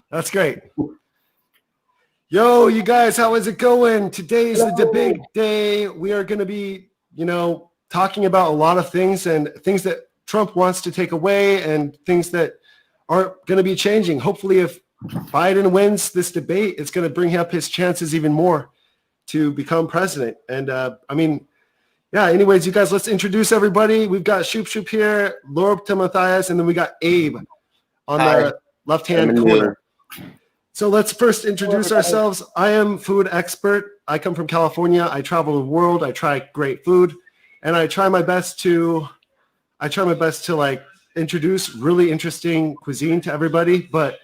That's great. Yo, you guys, how is it going? Today is the debate day. We are going to be, talking about a lot of things and things that Trump wants to take away and things that aren't going to be changing. Hopefully, if Biden wins this debate, it's going to bring up his chances even more to become president. And anyways, you guys, let's introduce everybody. We've got Shub Shub here, Timothais, and then we got Abe on the left-hand corner. So let's first introduce ourselves. I am food expert. I come from California. I travel the world. I try great food, and I try my best to like introduce really interesting cuisine to everybody. But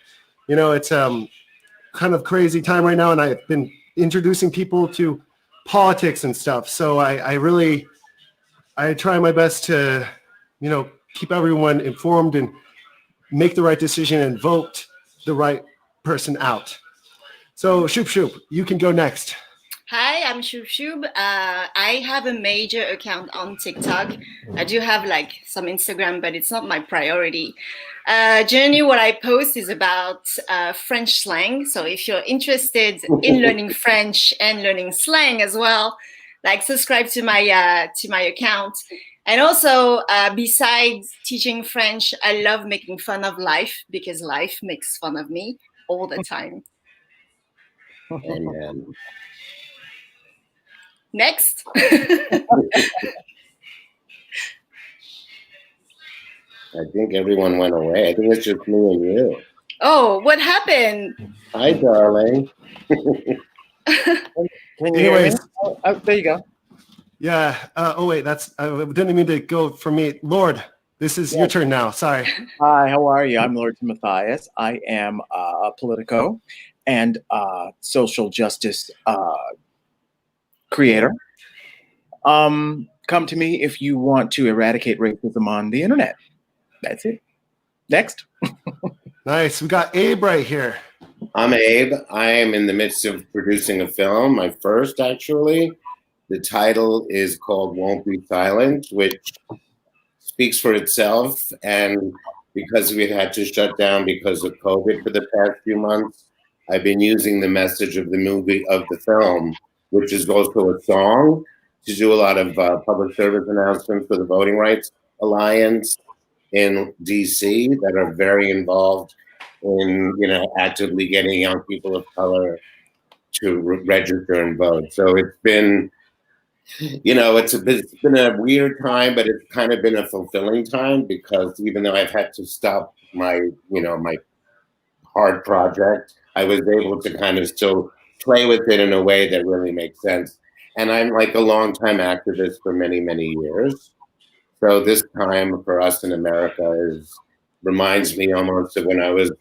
it's kind of crazy time right now, and I've been introducing people to politics and stuff. So I try my best to keep everyone informed and make the right decision and vote the right person out. So Shub Shub, you can go next. Hi, I'm Shub Shub. I have a major account on TikTok. I do have some Instagram, but it's not my priority. Generally, what I post is about French slang. So if you're interested in learning French and learning slang as well, subscribe to my account. And also, besides teaching French, I love making fun of life because life makes fun of me all the time. Amen. Next. I think everyone went away. I think it's just me and you. Oh, what happened? Hi, darling. Can you hear me? Oh, there you go. Yeah. Wait, I didn't mean to go for me. Lord, this is your turn now. Sorry. Hi, how are you? I'm Lord Timothais. I am a politico and social justice creator. Come to me if you want to eradicate racism on the internet. That's it. Next. Nice. We got Abe right here. I'm Abe. I am in the midst of producing a film, my first actually. The title is called Won't Be Silent, which speaks for itself. And because we've had to shut down because of COVID for the past few months, I've been using the message of the film, which is also a song, to do a lot of public service announcements for the Voting Rights Alliance in DC that are very involved in, actively getting young people of color to register and vote. So it's been, it's been a weird time, but it's kind of been a fulfilling time because even though I've had to stop my, my hard project, I was able to kind of still play with it in a way that really makes sense. And I'm like a longtime activist for many, many years. So this time for us in America reminds me almost of when I was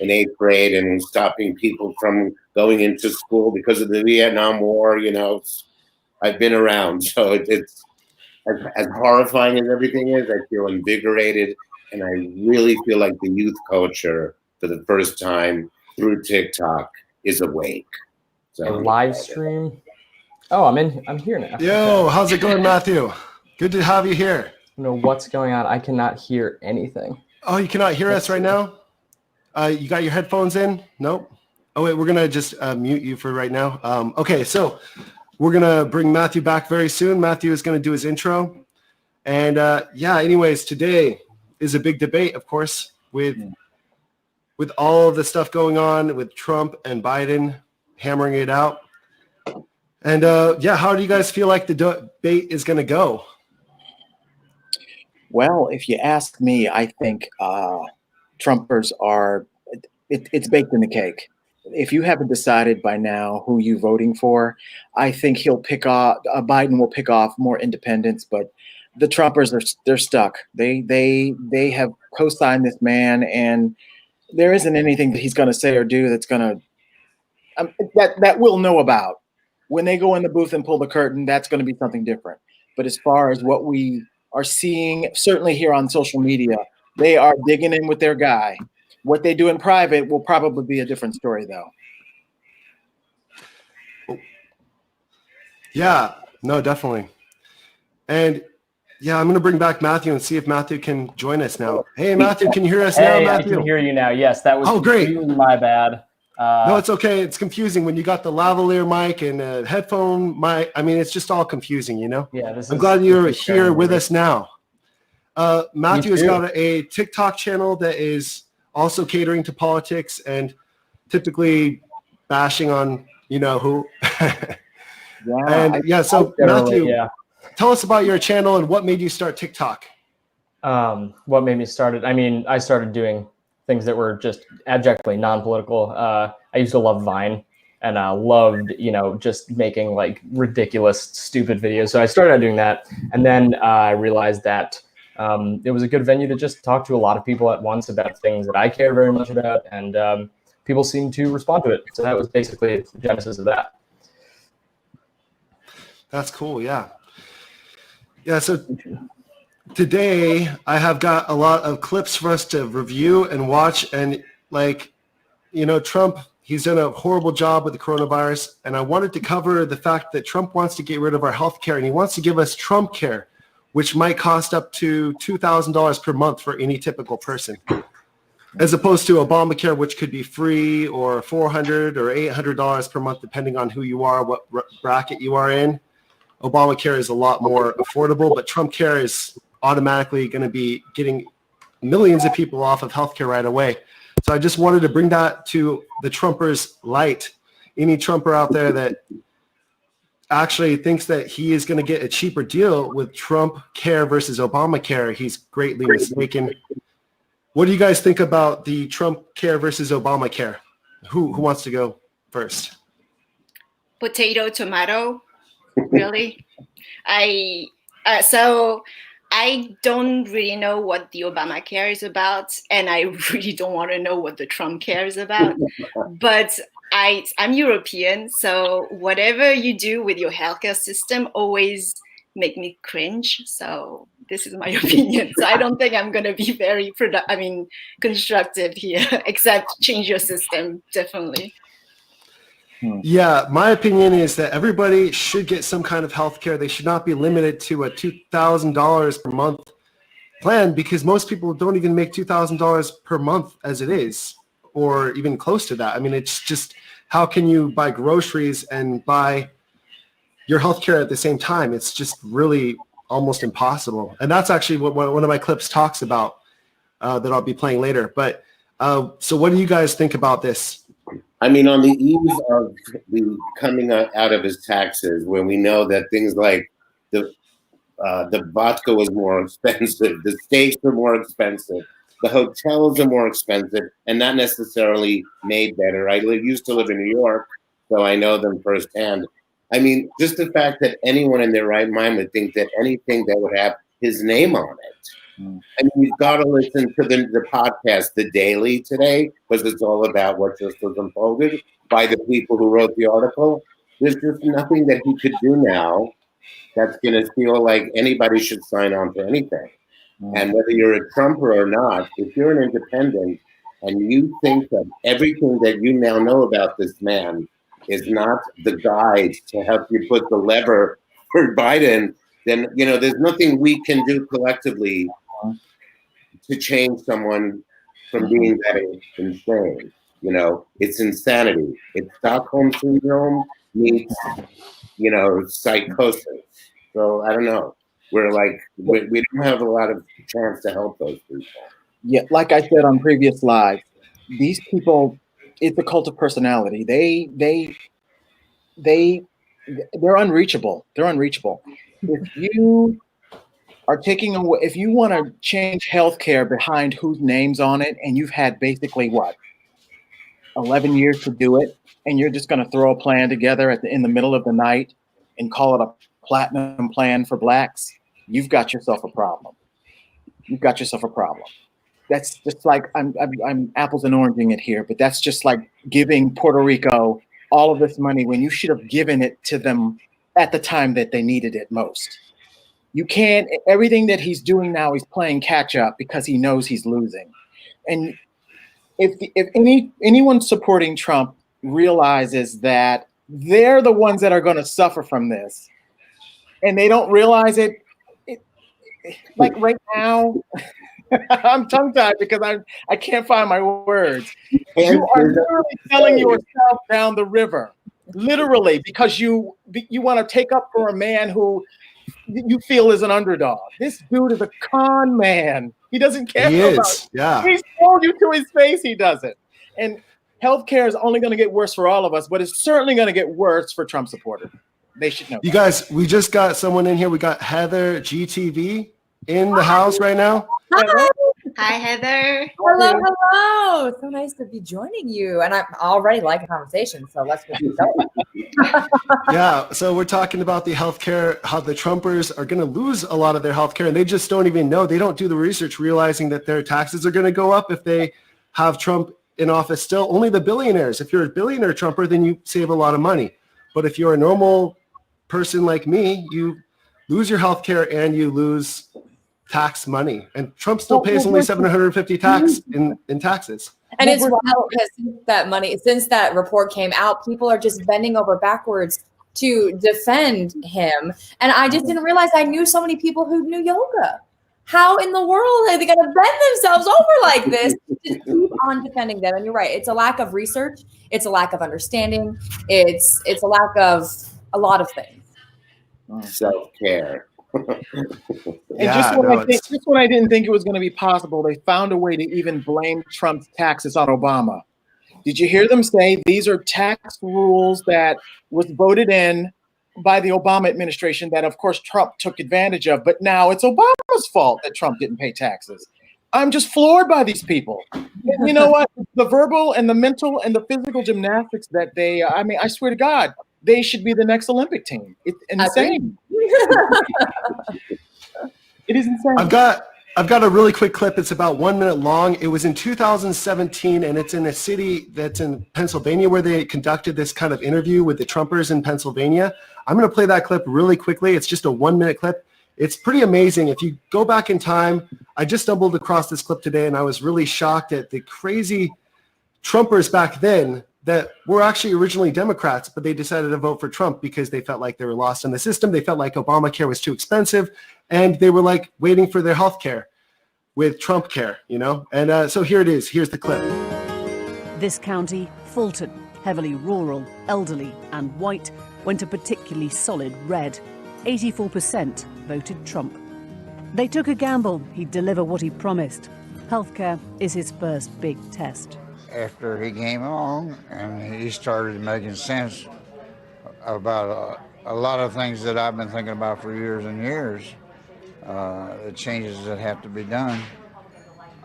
in 8th grade and stopping people from going into school because of the Vietnam War. I've been around. So it's as horrifying as everything is, I feel invigorated. And I really feel like the youth culture for the first time through TikTok is awake. So a live stream. Oh, I'm here now. Yo, how's it going, Matthew? Good to have you here. I don't know what's going on. I cannot hear anything. Oh, you cannot hear us right now? You got your headphones in? Nope. Oh, wait, we're going to just mute you for right now. Okay, so we're going to bring Matthew back very soon. Matthew is going to do his intro. And anyways, today is a big debate, of course, with all of the stuff going on with Trump and Biden hammering it out. And how do you guys feel like the debate is going to go? Well, if you ask me, I think Trumpers it's baked in the cake. If you haven't decided by now who you're voting for, I think Biden will pick off more independents, but the Trumpers they're stuck. They have co-signed this man, and there isn't anything that he's going to say or do that's going to that we'll know about. When they go in the booth and pull the curtain, that's going to be something different. But as far as what we are seeing, certainly here on social media, they are digging in with their guy. What they do in private will probably be a different story, though. Yeah, no, definitely. And Yeah, I'm going to bring back Matthew and see if Matthew can join us now. Hey, Matthew, can you hear us now, Hey, Matthew? I can hear you now. Yes, that was great. completely my bad. No, it's okay. It's confusing when you got the lavalier mic and a headphone mic. I mean, it's just all confusing, you know? Yeah, I'm glad you're here with us now. Matthew has got a TikTok channel that is also catering to politics and typically bashing on, you know, who. So Matthew, tell us about your channel and what made you start TikTok. What made me start it? I mean, I started doing things that were just abjectly non-political. I used to love Vine, and I loved, you know, just making like ridiculous, stupid videos. So I started out doing that, and then I realized that it was a good venue to just talk to a lot of people at once about things that I care very much about, and people seemed to respond to it. So that was basically the genesis of that. That's cool. Yeah. Yeah. So today I have got a lot of clips for us to review and watch. And like, you know, Trump, he's done a horrible job with the coronavirus. And I wanted to cover the fact that Trump wants to get rid of our health care, and he wants to give us Trumpcare, which might cost up to $2,000 per month for any typical person, as opposed to Obamacare, which could be free, or $400 or $800 per month, depending on who you are, what bracket you are in. Obamacare is a lot more affordable, but Trumpcare is automatically going to be getting millions of people off of healthcare right away. So I just wanted to bring that to the Trumpers' light. Any Trumper out there that actually thinks that he is going to get a cheaper deal with Trumpcare versus Obamacare, he's greatly mistaken. What do you guys think about the Trumpcare versus Obamacare? Who wants to go first? Potato, tomato. Really? So I don't really know what the Obamacare is about, and I really don't want to know what the Trumpcare is about. But I'm European, so whatever you do with your healthcare system always make me cringe. So this is my opinion. So I don't think I'm going to be very constructive here, except change your system, definitely. Yeah, my opinion is that everybody should get some kind of health care. They should not be limited to a $2,000 per month plan, because most people don't even make $2,000 per month as it is, or even close to that. I mean, it's just, how can you buy groceries and buy your health care at the same time? It's just really almost impossible. And that's actually what one of my clips talks about that I'll be playing later. But so what do you guys think about this? I mean, on the eve of the coming out of his taxes, when we know that things like the vodka was more expensive, the steaks are more expensive, the hotels are more expensive, and not necessarily made better. I used to live in New York, so I know them firsthand. I mean, just the fact that anyone in their right mind would think that anything that would have his name on it. I mean, you've got to listen to the podcast, The Daily, today, because it's all about what just was unfolded by the people who wrote the article. There's just nothing that he could do now that's going to feel like anybody should sign on for anything. And whether you're a Trumper or not, if you're an independent and you think that everything that you now know about this man is not the guide to help you put the lever for Biden, then, you know, there's nothing we can do collectively to change someone from being that insane. You know, it's insanity. It's Stockholm syndrome meets, you know, psychosis. So I don't know. We're like, we don't have a lot of chance to help those people. Yeah, like I said on previous live, these people, it's a cult of personality. They're unreachable. They're unreachable. If you are taking away, if you want to change healthcare behind whose name's on it, and you've had basically what, 11 years to do it, and you're just going to throw a plan together in the middle of the night and call it a platinum plan for blacks, you've got yourself a problem. You've got yourself a problem. That's just like, I'm apples and oranging it here, but that's just like giving Puerto Rico all of this money when you should have given it to them at the time that they needed it most. You can't, everything that he's doing now, he's playing catch up because he knows he's losing. And if anyone supporting Trump realizes that they're the ones that are going to suffer from this, and they don't realize it, like right now, I'm tongue-tied because I can't find my words. You are literally selling yourself down the river, literally, because you want to take up for a man who you feel is an underdog. This dude is a con man. He doesn't care about it. Yeah. He's told you to his face he doesn't. And healthcare is only going to get worse for all of us, but it's certainly going to get worse for Trump supporters. They should know. You guys, we just got someone in here. We got Heather GTV in the house right now. Hi, Heather. Hello, hello. So nice to be joining you. And I already like a conversation, so let's get going. Yeah, so we're talking about the healthcare, how the Trumpers are going to lose a lot of their healthcare, and they just don't even know. They don't do the research, realizing that their taxes are going to go up if they have Trump in office still. Only the billionaires. If you're a billionaire Trumper, then you save a lot of money. But if you're a normal person like me, you lose your healthcare and you lose tax money. And Trump still pays only $750 tax in taxes. And it's wild because since that report came out, people are just bending over backwards to defend him. And I just didn't realize I knew so many people who knew yoga. How in the world are they going to bend themselves over like this to keep on defending them? And you're right. It's a lack of research. It's a lack of understanding. It's a lack of a lot of things. Self-care. And just when I didn't think it was going to be possible, they found a way to even blame Trump's taxes on Obama. Did you hear them say these are tax rules that was voted in by the Obama administration that, of course, Trump took advantage of, but now it's Obama's fault that Trump didn't pay taxes? I'm just floored by these people. You know what? The verbal and the mental and the physical gymnastics that they, I swear to God, they should be the next Olympic team. It's insane. It is insane. I've got a really quick clip. It's about 1 minute long. It was in 2017, and it's in a city that's in Pennsylvania where they conducted this kind of interview with the Trumpers in Pennsylvania. I'm going to play that clip really quickly. It's just a 1 minute clip. It's pretty amazing. If you go back in time, I just stumbled across this clip today, and I was really shocked at the crazy Trumpers back then that were actually originally Democrats, but they decided to vote for Trump because they felt like they were lost in the system. They felt like Obamacare was too expensive, and they were like waiting for their health care with Trumpcare, you know? And so here it is. Here's the clip. This county, Fulton, heavily rural, elderly and white, went a particularly solid red. 84% voted Trump. They took a gamble he'd deliver what he promised. Healthcare is his first big test. After he came along and he started making sense about a lot of things that I've been thinking about for years and years, the changes that have to be done,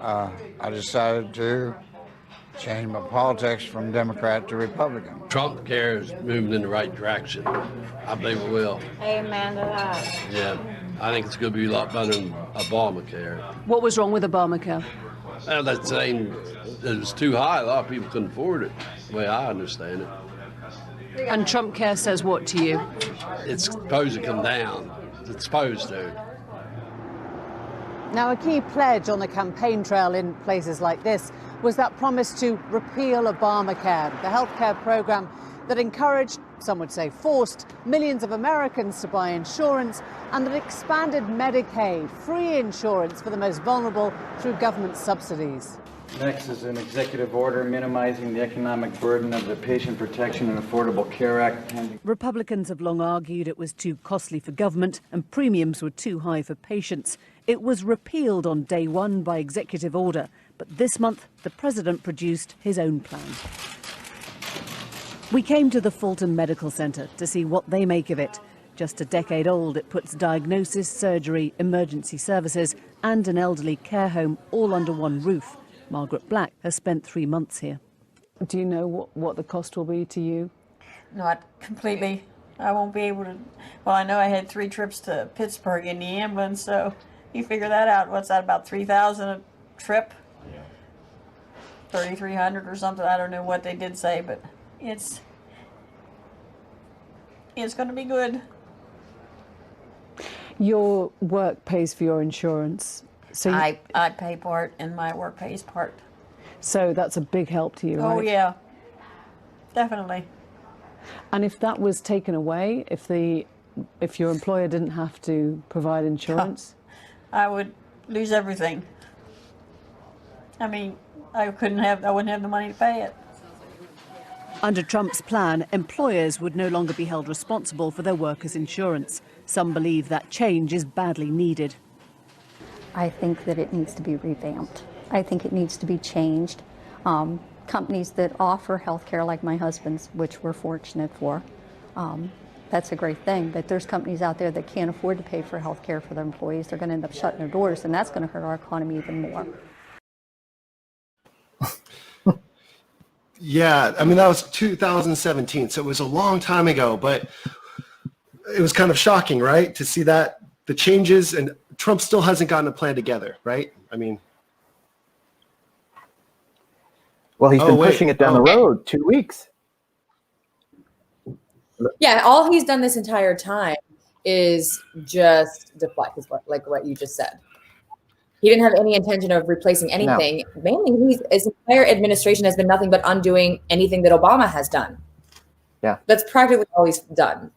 I decided to change my politics from Democrat to Republican. Trumpcare is moving in the right direction. I believe it will. Amen to that. Yeah, I think it's going to be a lot better than Obamacare. What was wrong with Obamacare? Well, that's saying it was too high. A lot of people couldn't afford it, the way I understand it. And Trumpcare says what to you? It's supposed to come down. It's supposed to. Now, a key pledge on the campaign trail in places like this was that promise to repeal Obamacare, the healthcare program that encouraged, some would say forced, millions of Americans to buy insurance, and that expanded Medicaid, free insurance for the most vulnerable through government subsidies. Next is an executive order minimizing the economic burden of the Patient Protection and Affordable Care Act. Republicans have long argued it was too costly for government and premiums were too high for patients. It was repealed on day one by executive order, but this month the president produced his own plan. We came to the Fulton Medical Center to see what they make of it. Just a decade old, it puts diagnosis, surgery, emergency services and an elderly care home all under one roof. Margaret Black has spent 3 months here. Do you know what the cost will be to you? Not completely. I won't be able to. Well, I know I had 3 trips to Pittsburgh in the ambulance, so you figure that out. What's that, about $3,000 a trip? Yeah. 3,300 or something. I don't know what they did say, but it's going to be good. Your work pays for your insurance. So I pay part and my work pays part. So that's a big help to you, right? Oh, yeah. Definitely. And if that was taken away, if your employer didn't have to provide insurance? I would lose everything. I mean, I wouldn't have the money to pay it. Under Trump's plan, employers would no longer be held responsible for their workers' insurance. Some believe that change is badly needed. I think that it needs to be revamped. I think it needs to be changed. Companies that offer health care like my husband's, which we're fortunate for, that's a great thing. But there's companies out there that can't afford to pay for health care for their employees. They're going to end up shutting their doors, and that's going to hurt our economy even more. Yeah, I mean, that was 2017, so it was a long time ago, but it was kind of shocking, right, to see that the changes, and Trump still hasn't gotten a plan together, right? I mean, well, he's been pushing it down the road 2 weeks. Yeah, all he's done this entire time is just deflect, like what you just said. He didn't have any intention of replacing anything. No. Mainly, his entire administration has been nothing but undoing anything that Obama has done. Yeah. That's practically all he's done.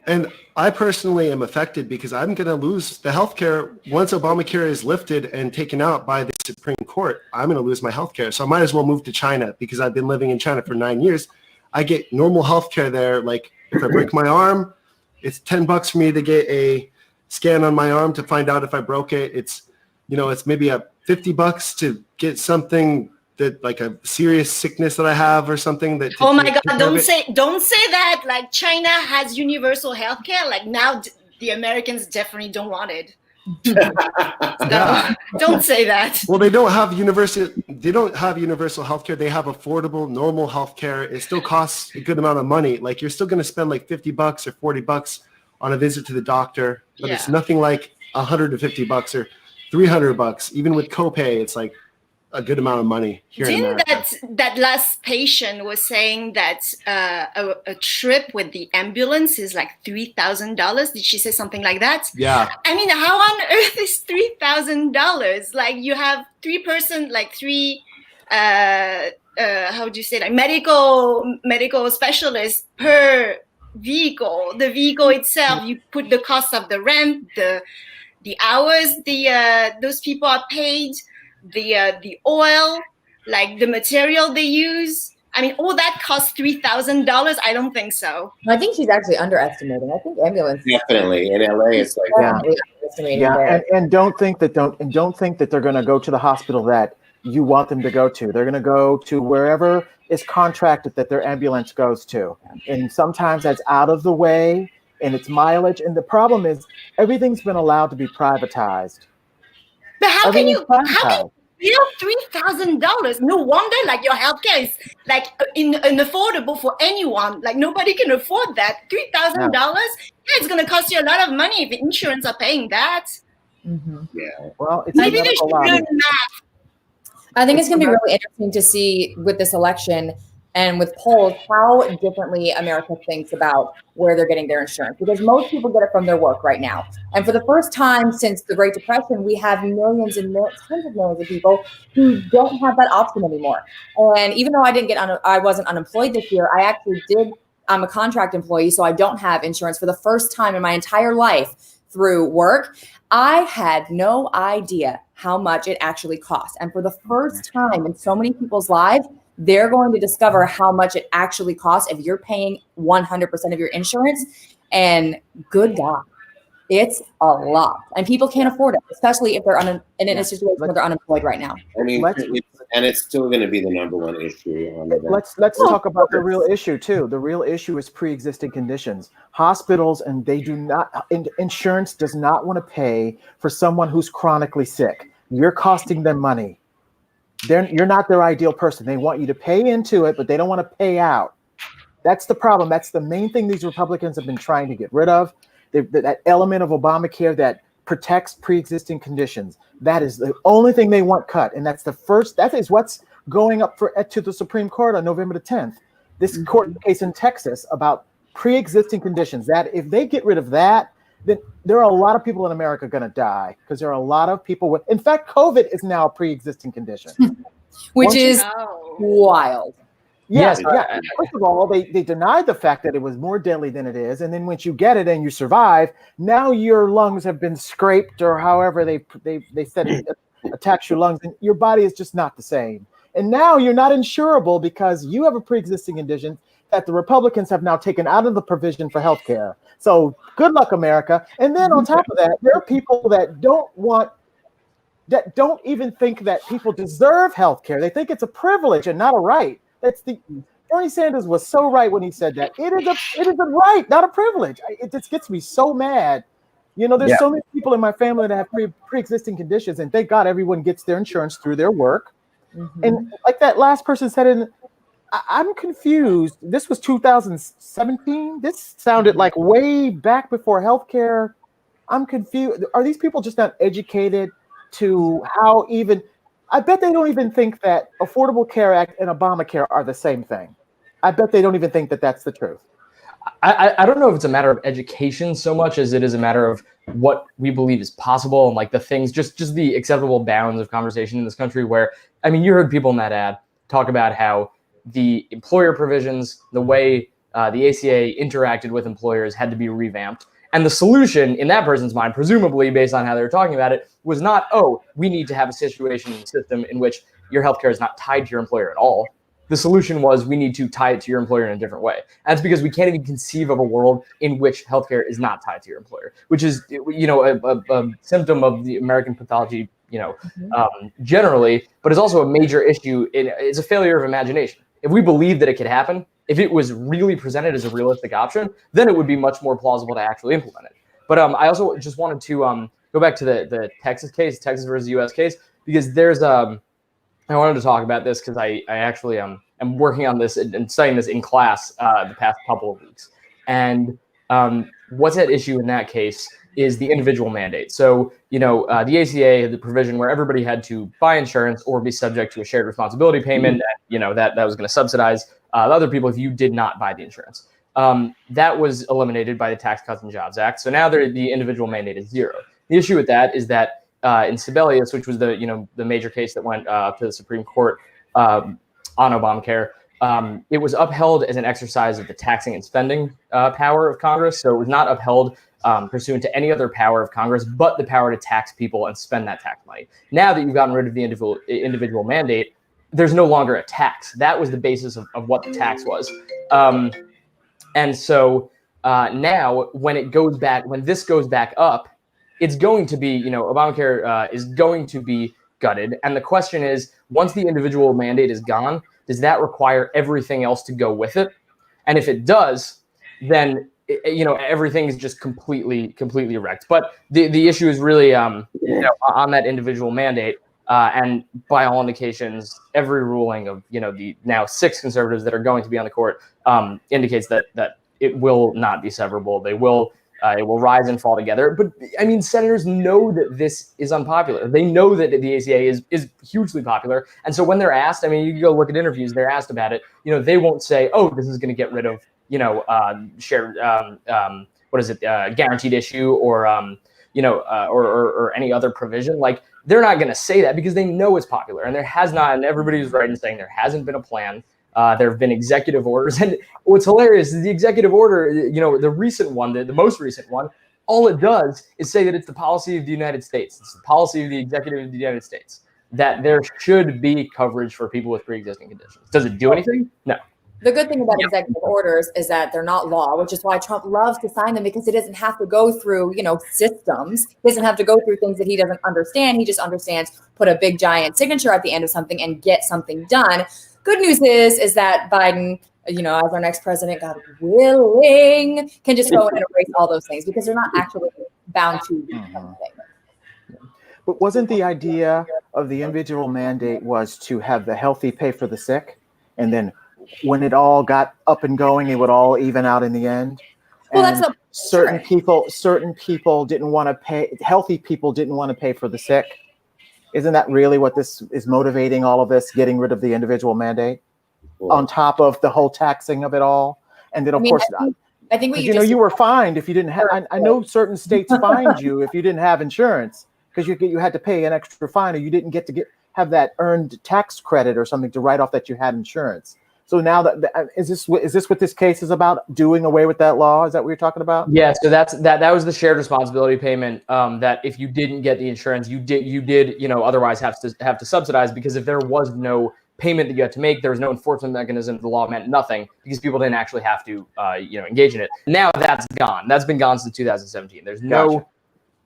And I personally am affected because I'm going to lose the health care. Once Obamacare is lifted and taken out by the Supreme Court, I'm going to lose my health care. So I might as well move to China because I've been living in China for 9 years. I get normal health care there. Like if I break my arm, it's $10 for me to get a scan on my arm to find out if I broke it. It's, it's maybe a $50 to get something that like a serious sickness that I have or something that. Oh my God! Don't say that. Like China has universal health care. Like now, the Americans definitely don't want it. Yeah. Don't say that. Well, they don't have universal health care. They have affordable, normal health care. It still costs a good amount of money. Like you're still going to spend like $50 or $40 on a visit to the doctor, but it's nothing like $150 or $300. Even with copay, it's like a good amount of money here in America. That last patient was saying that a trip with the ambulance is like $3,000. Did she say something like that? Yeah. I mean, how on earth is $3,000? Like you have how do you say, like medical specialists per vehicle. The vehicle itself, you put the cost of the rent, the hours those people are paid, the oil, like the material they use. I mean, all that costs $3,000. I don't think so. I think she's actually underestimating. I think ambulance. Definitely in LA, it's like and don't think that they're going to go to the hospital that you want them to go to. They're going to go to wherever is contracted that their ambulance goes to, and sometimes that's out of the way and it's mileage. And the problem is everything's been allowed to be privatized. But how can you $3,000? No wonder like your healthcare is like unaffordable for anyone. Like nobody can afford that. $3,000? Yeah, it's going to cost you a lot of money if the insurance are paying that. Mm-hmm. Yeah. Well, it's maybe they should learn math. I think it's going to be really interesting to see with this election and with polls how differently America thinks about where they're getting their insurance, because most people get it from their work right now. And for the first time since the Great Depression, we have millions and tens of millions of people who don't have that option anymore. And even though I wasn't unemployed this year, I actually did. I'm a contract employee, so I don't have insurance for the first time in my entire life through work. I had no idea how much it actually costs. And for the first time in so many people's lives, they're going to discover how much it actually costs if you're paying 100% of your insurance. And good God, it's a lot. And people can't afford it, especially if they're in a situation where they're unemployed right now. I mean, it's still going to be the number one issue. Let's talk about the real issue too. The real issue is pre-existing conditions. Hospitals, and they do not, insurance does not want to pay for someone who's chronically sick. You're costing them money. You're not their ideal person. They want you to pay into it, but they don't want to pay out. That's the problem. That's the main thing these Republicans have been trying to get rid of. That element of Obamacare that protects pre-existing conditions. That is the only thing they want cut. And that is what's going up to the Supreme Court on November the 10th. This court case in Texas about pre-existing conditions, that if they get rid of that, then there are a lot of people in America going to die, because there are a lot of people in fact, COVID is now a pre-existing condition. Which is wild. Yes, yeah. First of all, they denied the fact that it was more deadly than it is, and then once you get it and you survive, now your lungs have been scraped or however they said it attacks your lungs, and your body is just not the same. And now you're not insurable because you have a pre-existing condition that the Republicans have now taken out of the provision for health care. So good luck, America. And then on top of that, there are people that don't even think that people deserve health care. They think it's a privilege and not a right. Bernie Sanders was so right when he said that. It is a right, not a privilege. It just gets me so mad. You know, there's so many people in my family that have pre-existing conditions, and thank God everyone gets their insurance through their work. Mm-hmm. And like that last person said, I'm confused. This was 2017. This sounded like way back before healthcare. I'm confused. Are these people just not educated to how even? I bet they don't even think that Affordable Care Act and Obamacare are the same thing. I bet they don't even think that that's the truth. I don't know if it's a matter of education so much as it is a matter of what we believe is possible and like the things, just the acceptable bounds of conversation in this country where, I mean, you heard people in that ad talk about how the employer provisions, the way the ACA interacted with employers had to be revamped. And the solution in that person's mind, presumably based on how they were talking about it, was not, oh, we need to have a situation in the system in which your healthcare is not tied to your employer at all. The solution was we need to tie it to your employer in a different way. And that's because we can't even conceive of a world in which healthcare is not tied to your employer, which is, you know, a symptom of the American pathology, you know, generally, but is also a major issue. It's a failure of imagination. If we believe that it could happen, if it was really presented as a realistic option, then it would be much more plausible to actually implement it. But I also just wanted to go back to the Texas case, Texas versus US case, because there's I wanted to talk about this because I actually am working on this and studying this in class the past couple of weeks. And what's at issue in that case is the individual mandate. So, you know, the ACA had the provision where everybody had to buy insurance or be subject to a shared responsibility payment. And, you know, that was going to subsidize the other people if you did not buy the insurance. That was eliminated by the Tax Cuts and Jobs Act. So now the individual mandate is zero. The issue with that is that in Sebelius, which was the major case that went to the Supreme Court on Obamacare, it was upheld as an exercise of the taxing and spending power of Congress. So it was not upheld pursuant to any other power of Congress, but the power to tax people and spend that tax money. Now that you've gotten rid of the individual mandate, there's no longer a tax. That was the basis of what the tax was. And so now when this goes back up, it's going to be, Obamacare is going to be gutted. And the question is, once the individual mandate is gone, does that require everything else to go with it? And if it does, then, everything is just completely wrecked. But the issue is really, on that individual mandate. And by all indications, every ruling of, the now 6 conservatives that are going to be on the court indicates that it will not be severable. They will. It will rise and fall together. But I mean, senators know that this is unpopular. They know that the ACA is hugely popular. And so when they're asked, I mean, you can go look at interviews, they're asked about it. They won't say, oh, this is going to get rid of, shared, guaranteed issue or, or any other provision. Like, they're not going to say that because they know it's popular. And there has not, and everybody's right in saying there hasn't been a plan. There have been executive orders. And what's hilarious is the executive order, the recent one, the most recent one, all it does is say that it's the policy of the United States. It's the policy of the executive of the United States that there should be coverage for people with pre-existing conditions. Does it do anything? No. The good thing about executive orders is that they're not law, which is why Trump loves to sign them, because he doesn't have to go through, systems. He doesn't have to go through things that he doesn't understand. He just understands, put a big giant signature at the end of something and get something done. Good news is that Biden, as our next president, God willing, can just go and erase all those things because they're not actually bound to something. But wasn't the idea of the individual mandate was to have the healthy pay for the sick, and then when it all got up and going, it would all even out in the end? Well, and certain people didn't want to pay. Healthy people didn't want to pay for the sick. Isn't that really what this is motivating all of this, getting rid of the individual mandate on top of the whole taxing of it all? And then, of course, I think what you were fined if you didn't have, I know certain states fined you if you didn't have insurance because you had to pay an extra fine or you didn't have that earned tax credit or something to write off that you had insurance. So now is this what this case is about? Doing away with that law? Is that what you're talking about? Yeah. So that was the shared responsibility payment. That if you didn't get the insurance, you did otherwise have to subsidize, because if there was no payment that you had to make, there was no enforcement mechanism. The law meant nothing because people didn't actually have to engage in it. Now that's gone. That's been gone since 2017. There's no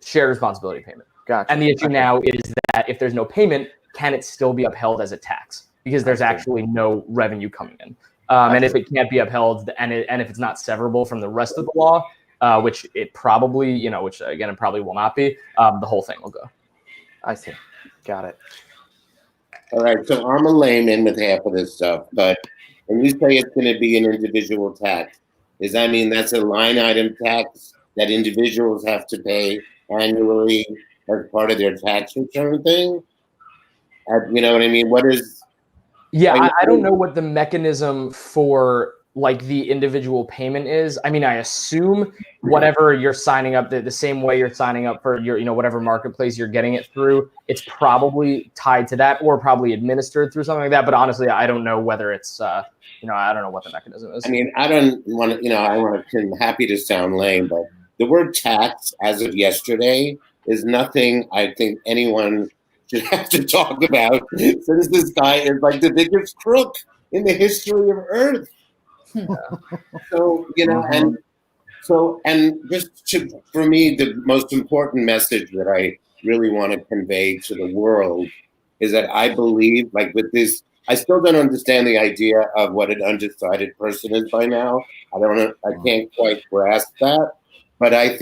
shared responsibility payment. Gotcha. And the issue now is that if there's no payment, can it still be upheld as a tax? Because there's actually no revenue coming in. And if it can't be upheld and if it's not severable from the rest of the law, which it probably, which again, it probably will not be, the whole thing will go. I see. Got it. All right. So I'm a layman with half of this stuff, but when you say it's going to be an individual tax, does that mean that's a line item tax that individuals have to pay annually as part of their tax return thing? You know what I mean? What is... Yeah, I don't know what the mechanism for like the individual payment is. I mean, I assume whatever you're signing up, the same way you're signing up for your, whatever marketplace you're getting it through, it's probably tied to that or probably administered through something like that. But honestly, I don't know whether it's, I don't know what the mechanism is. I mean, I don't want to, I'm happy to sound lame, but the word tax as of yesterday is nothing I think anyone should have to talk about, since this guy is like the biggest crook in the history of Earth. So, and just for me, the most important message that I really want to convey to the world is that I believe, like with this, I still don't understand the idea of what an undecided person is by now. I can't quite grasp that, but I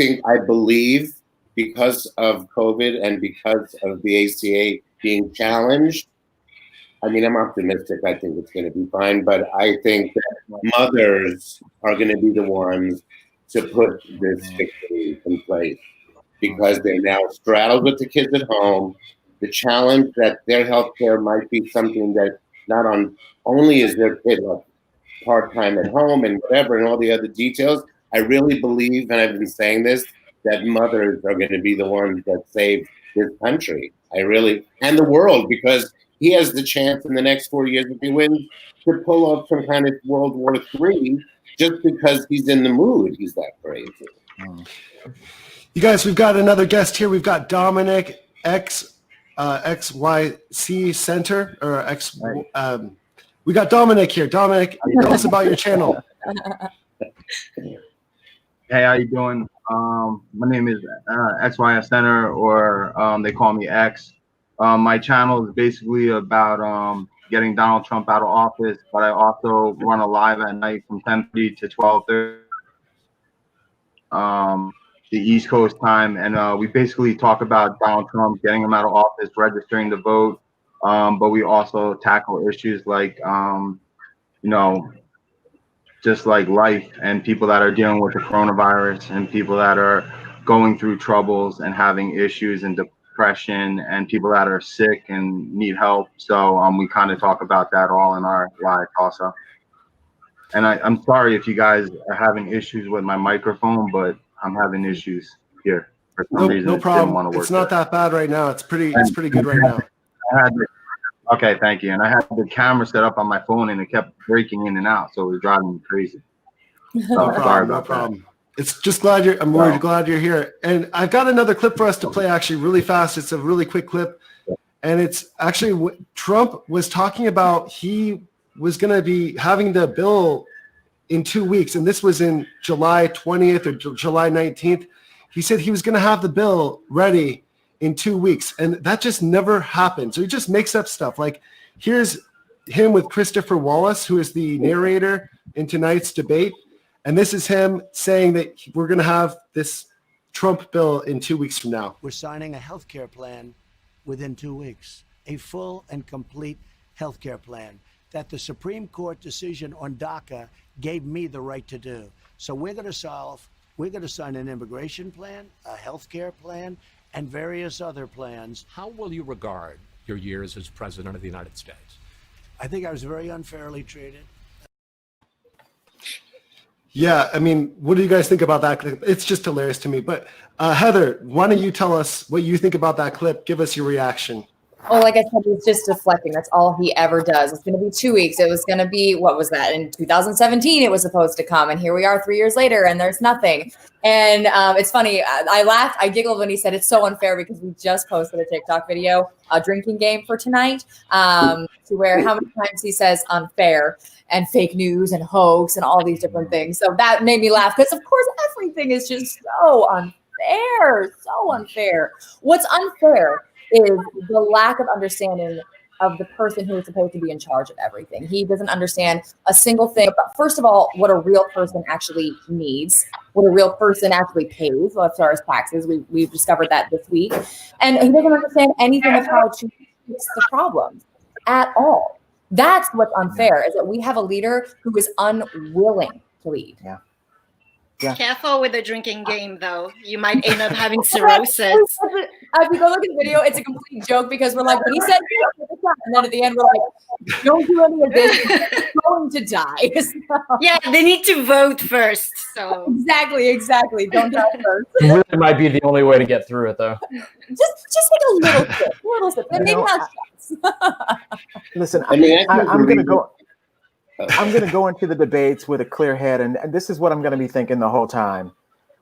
believe, because of COVID and because of the ACA being challenged, I mean, I'm optimistic. I think it's going to be fine, but I think that mothers are going to be the ones to put this victory in place, because they're now straddled with the kids at home. The challenge that their healthcare might be something that not only is their kid like part-time at home and whatever and all the other details. I really believe, and I've been saying this, that mothers are going to be the ones that save this country. And the world, because he has the chance in the next 4 years, if he wins, to pull off some kind of World War III just because he's in the mood. He's that crazy. You guys, we've got another guest here. We've got Domenick XYFCenter or X. We got Domenick here. Domenick, tell us about your channel. Hey, how you doing? My name is XYFCenter, or they call me X. My channel is basically about getting Donald Trump out of office, but I also run a live at night from 10:30 to 12:30, the East Coast time, and we basically talk about Donald Trump, getting him out of office, registering to vote, but we also tackle issues like, just like life and people that are dealing with the coronavirus and people that are going through troubles and having issues and depression and people that are sick and need help. So we kind of talk about that all in our live also. And I'm sorry if you guys are having issues with my microphone, but I'm having issues here for some reason. No problem. It's not that bad right now. It's pretty good right now. Okay, thank you. And I had the camera set up on my phone and it kept breaking in and out, so it was driving me crazy. No problem. It's just I'm really glad you're here. And I've got another clip for us to play actually really fast. It's a really quick clip. And it's actually Trump was talking about he was going to be having the bill in 2 weeks. And this was in July 20th or July 19th. He said he was going to have the bill ready in 2 weeks. And that just never happened. So he just makes up stuff. Like here's him with Christopher Wallace, who is the narrator in tonight's debate. And this is him saying that we're going to have this Trump bill in 2 weeks from now. We're signing a health care plan within 2 weeks, a full and complete health care plan that the Supreme Court decision on DACA gave me the right to do. So we're going to sign an immigration plan, a health care plan, and various other plans. How will you regard your years as president of the United States? I think I was very unfairly treated. Yeah, I mean, what do you guys think about that clip? It's just hilarious to me. But Heather, why don't you tell us what you think about that clip? Give us your reaction. Oh, like I said, he's just deflecting. That's all he ever does. It's going to be 2 weeks. It was going to be, what was that? In 2017, it was supposed to come. And here we are 3 years later, and there's nothing. And it's funny. I laughed. I giggled when he said it's so unfair because we just posted a TikTok video, a drinking game for tonight, to where how many times he says unfair and fake news and hoax and all these different things. So that made me laugh because, of course, everything is just so unfair. So unfair. What's unfair is the lack of understanding of the person who is supposed to be in charge of everything. He doesn't understand a single thing about, first of all, what a real person actually needs, what a real person actually pays as far as taxes. We've discovered that this week. And he doesn't understand anything of how to fix the problems at all. That's what's unfair, is that we have a leader who is unwilling to lead. Yeah. Careful with the drinking game, though. You might end up having cirrhosis. If you go look at the video, it's a complete joke because we're like, when he said, and then at the end, we're like, don't do any of this. You're going to die. So, yeah, they need to vote first. So exactly. Don't die first. It really might be the only way to get through it, though. Just take a little sip. And maybe not shots. Listen, I mean, I'm going to go. I'm going to go into the debates with a clear head, and this is what I'm going to be thinking the whole time.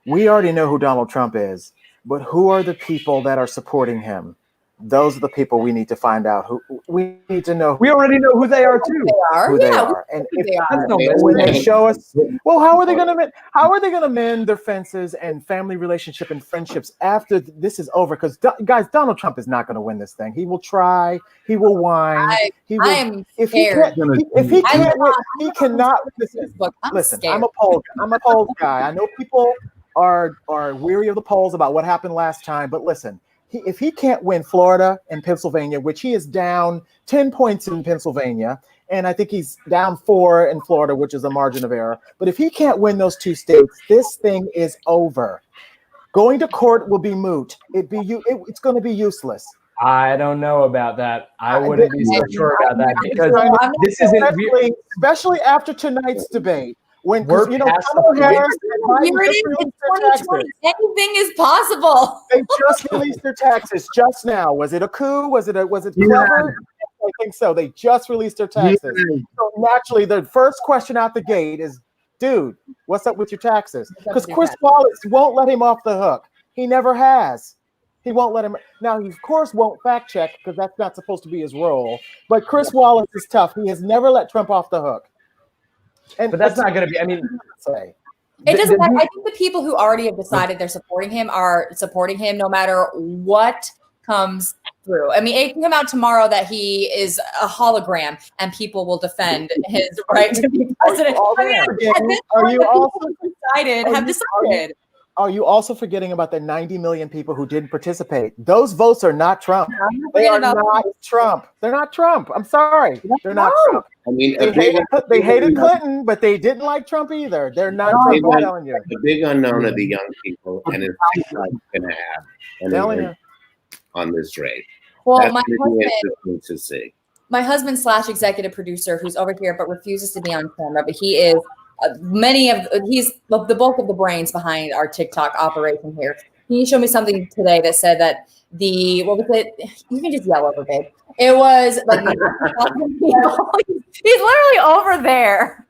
We already know who Donald Trump is, but who are the people that are supporting him? Those are the people we need to find out. Who we need to know. We already know who they are too. Who they are, and when they show us, well, how are they going to mend their fences and family relationship and friendships after this is over? Because guys, Donald Trump is not going to win this thing. He will try. He will whine. If he cannot. Listen. I'm a poll guy. I know people are weary of the polls about what happened last time, but listen. If he can't win Florida and Pennsylvania, which he is down 10 points in Pennsylvania, and I think he's down 4 in Florida, which is a margin of error. But if he can't win those 2 states, this thing is over. Going to court will be moot. It's going to be useless. I don't know about that. I wouldn't be so sure about that because this isn't especially after tonight's debate. When we're you know, Harris it's 2020. Anything is possible. They just released their taxes just now. Was it a coup? Was it clever? I think so. They just released their taxes. So naturally, the first question out the gate is, dude, what's up with your taxes? Because Chris Wallace won't let him off the hook. He never has. He won't let him. Now, he, of course, won't fact check because that's not supposed to be his role. But Chris Wallace is tough. He has never let Trump off the hook. But that's not going to be, I mean, it doesn't matter. I think the people who already have decided they're supporting him are supporting him no matter what comes through. I mean, it can come out tomorrow that he is a hologram and people will defend his right to be president. Are you also forgetting about the 90 million people who didn't participate? Those votes are not Trump. They are not Trump. They're not Trump. I'm sorry. They're not Trump. I mean, they hated Clinton, but they didn't like Trump either. They're not Trump. I'm telling you. The big unknown of the young people, and it's going to have an impact on this race. Well, that's my husband, to see. My husband / executive producer, who's over here but refuses to be on camera, but he is he's the bulk of the brains behind our TikTok operation here. He showed me something today that said that what was it? You can just yell over, babe. It was like he's literally over there.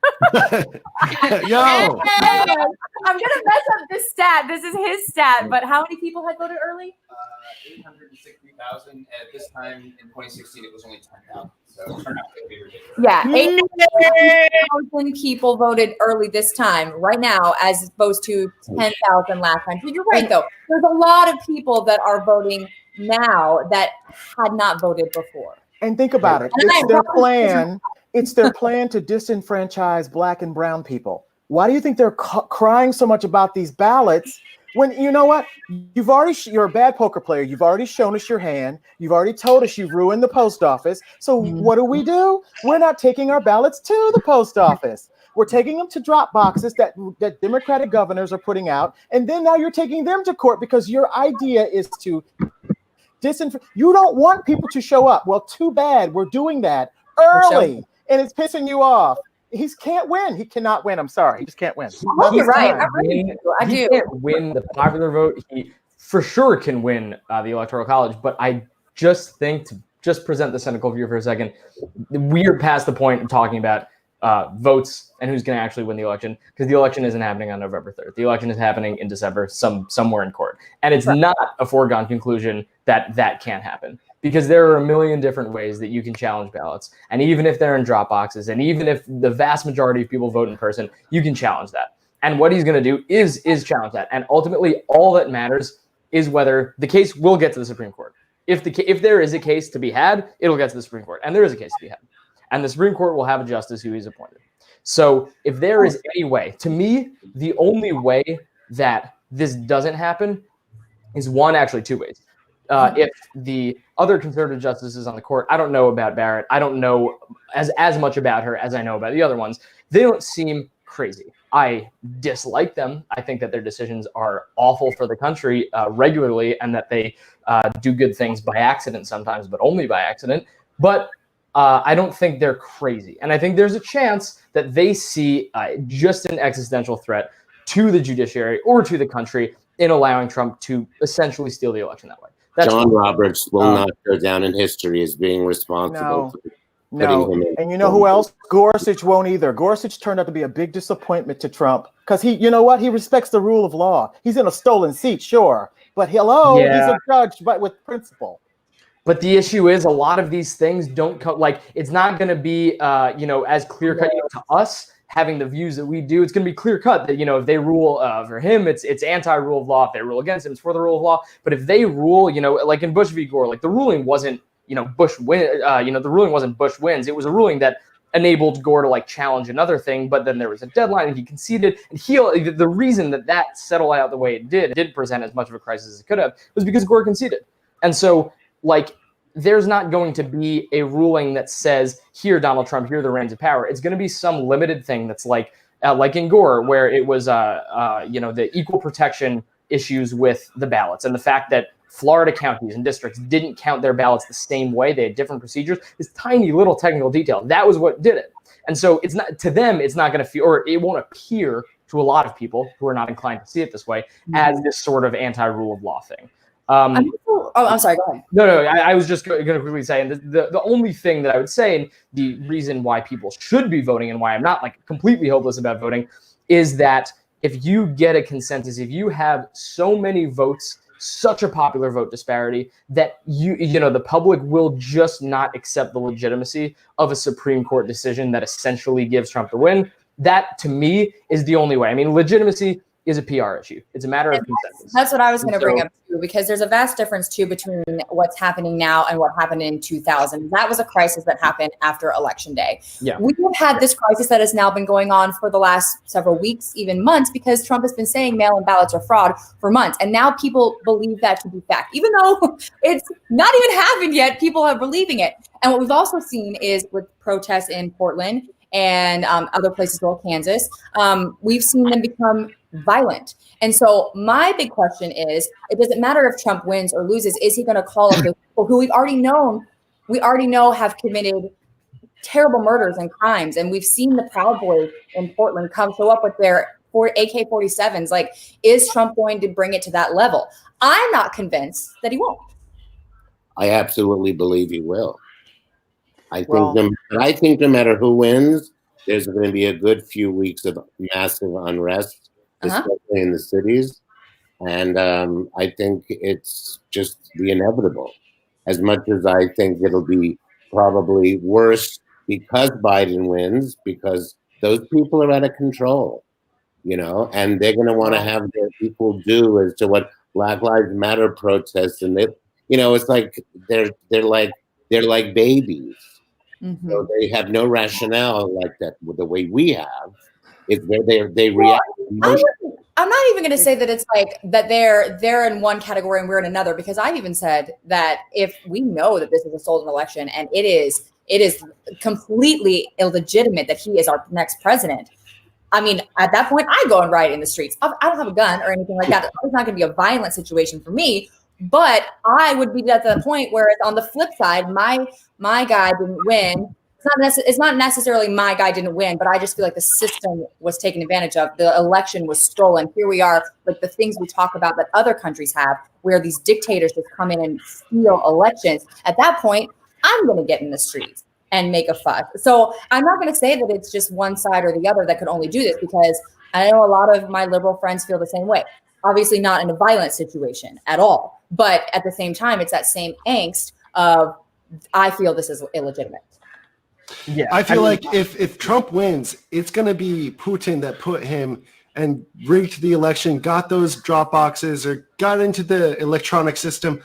Yo, I'm gonna mess up this stat. This is his stat, but how many people had voted early? 860,000. At this time in 2016, it was only 10,000. So turnout could be ridiculous. Yeah, 8,000 people voted early this time, right now, as opposed to 10,000 last time. So you're right, though. There's a lot of people that are voting now that had not voted before. And think about it. It's their plan. It's their plan to disenfranchise Black and brown people. Why do you think they're crying so much about these ballots? When you know what, you're a bad poker player. You've already shown us your hand. You've already told us you've ruined the post office. So what do? We're not taking our ballots to the post office. We're taking them to drop boxes that Democratic governors are putting out. And then now you're taking them to court because your idea is to you don't want people to show up. Well, too bad. We're doing that early and it's pissing you off. He can't win. He cannot win. I'm sorry. He just can't win. You're right. I do. He can't win the popular vote. He for sure can win the Electoral College, but I just think to just present the cynical view for a second. We're past the point of talking about votes and who's going to actually win the election, because the election isn't happening on November 3rd. The election is happening in December, somewhere in court. And it's not a foregone conclusion that that can't happen, because there are a million different ways that you can challenge ballots. And even if they're in drop boxes, and even if the vast majority of people vote in person, you can challenge that. And what he's going to do is challenge that. And ultimately, all that matters is whether the case will get to the Supreme Court. If there is a case to be had, it'll get to the Supreme Court. And there is a case to be had. And the Supreme Court will have a justice who he's appointed. So if there is any way, to me, the only way that this doesn't happen is actually two ways. If the other conservative justices on the court, I don't know about Barrett. I don't know as much about her as I know about the other ones. They don't seem crazy. I dislike them. I think that their decisions are awful for the country regularly, and that they do good things by accident sometimes, but only by accident. But I don't think they're crazy. And I think there's a chance that they see just an existential threat to the judiciary or to the country in allowing Trump to essentially steal the election that way. John Roberts will not go down in history as being responsible. No. And you know who else? Gorsuch won't either. Gorsuch turned out to be a big disappointment to Trump, because he respects the rule of law. He's in a stolen seat, sure, but he's a judge, but with principle. But the issue is, a lot of these things don't come, like, it's not going to be, as clear cut to us having the views that we do. It's going to be clear cut that, if they rule for him, it's anti-rule of law. If they rule against him, it's for the rule of law. But if they rule, like in Bush v. Gore, like the ruling wasn't, Bush win, the ruling wasn't Bush wins. It was a ruling that enabled Gore to like challenge another thing, but then there was a deadline and he conceded. And the reason that settled out the way it didn't present as much of a crisis as it could have, was because Gore conceded. And so, like, there's not going to be a ruling that says, here, Donald Trump, here are the reins of power. It's going to be some limited thing that's like in Gore, where it was, the equal protection issues with the ballots, and the fact that Florida counties and districts didn't count their ballots the same way. They had different procedures. This tiny little technical detail. That was what did it. And so it's not, to them, it's not going to feel, or it won't appear to a lot of people who are not inclined to see it this way, as this sort of anti-rule of law thing. I'm sorry, go ahead. No, I was just going to quickly say, and the only thing that I would say, and the reason why people should be voting and why I'm not like completely hopeless about voting, is that if you get a consensus, if you have so many votes, such a popular vote disparity, that the public will just not accept the legitimacy of a Supreme Court decision that essentially gives Trump the win. That, to me, is the only way. I mean, legitimacy is a PR issue. It's a matter of consensus. That's what I was going to bring up too, because there's a vast difference too between what's happening now and what happened in 2000. That was a crisis that happened after Election Day. Yeah. We have had this crisis that has now been going on for the last several weeks, even months, because Trump has been saying mail-in ballots are fraud for months. And now people believe that to be fact. Even though it's not even happened yet, people are believing it. And what we've also seen is with protests in Portland and other places, well, Kansas, we've seen them become violent. And so my big question is, it doesn't matter if Trump wins or loses, is he going to call up the people who we already know have committed terrible murders and crimes? And we've seen the Proud Boys in Portland show up with their AK-47s. Like, is Trump going to bring it to that level? I'm not convinced that he won't. I absolutely believe he will. I think no matter who wins, there's going to be a good few weeks of massive unrest, especially in the cities. And I think it's just the inevitable. As much as I think it'll be probably worse because Biden wins, because those people are out of control, and they're going to want to have their equal due as to what Black Lives Matter protests. And it's like they're like babies. Mm-hmm. So they have no rationale like that the way we have. They react. I'm not even going to say that it's like that they're in one category and we're in another, because I've even said that if we know that this is a stolen election and it is completely illegitimate that he is our next president, I mean, at that point, I go and riot in the streets. I don't have a gun or anything like that. It's not going to be a violent situation for me. But I would be at the point where it's on the flip side, my guy didn't win. It's not necessarily my guy didn't win, but I just feel like the system was taken advantage of. The election was stolen. Here we are, like the things we talk about that other countries have, where these dictators just come in and steal elections. At that point, I'm going to get in the streets and make a fuss. So I'm not going to say that it's just one side or the other that could only do this, because I know a lot of my liberal friends feel the same way. Obviously not in a violent situation at all, but at the same time, it's that same angst of, I feel this is illegitimate. Yeah, I feel like if Trump wins, it's going to be Putin that put him and rigged the election, got those drop boxes, or got into the electronic system.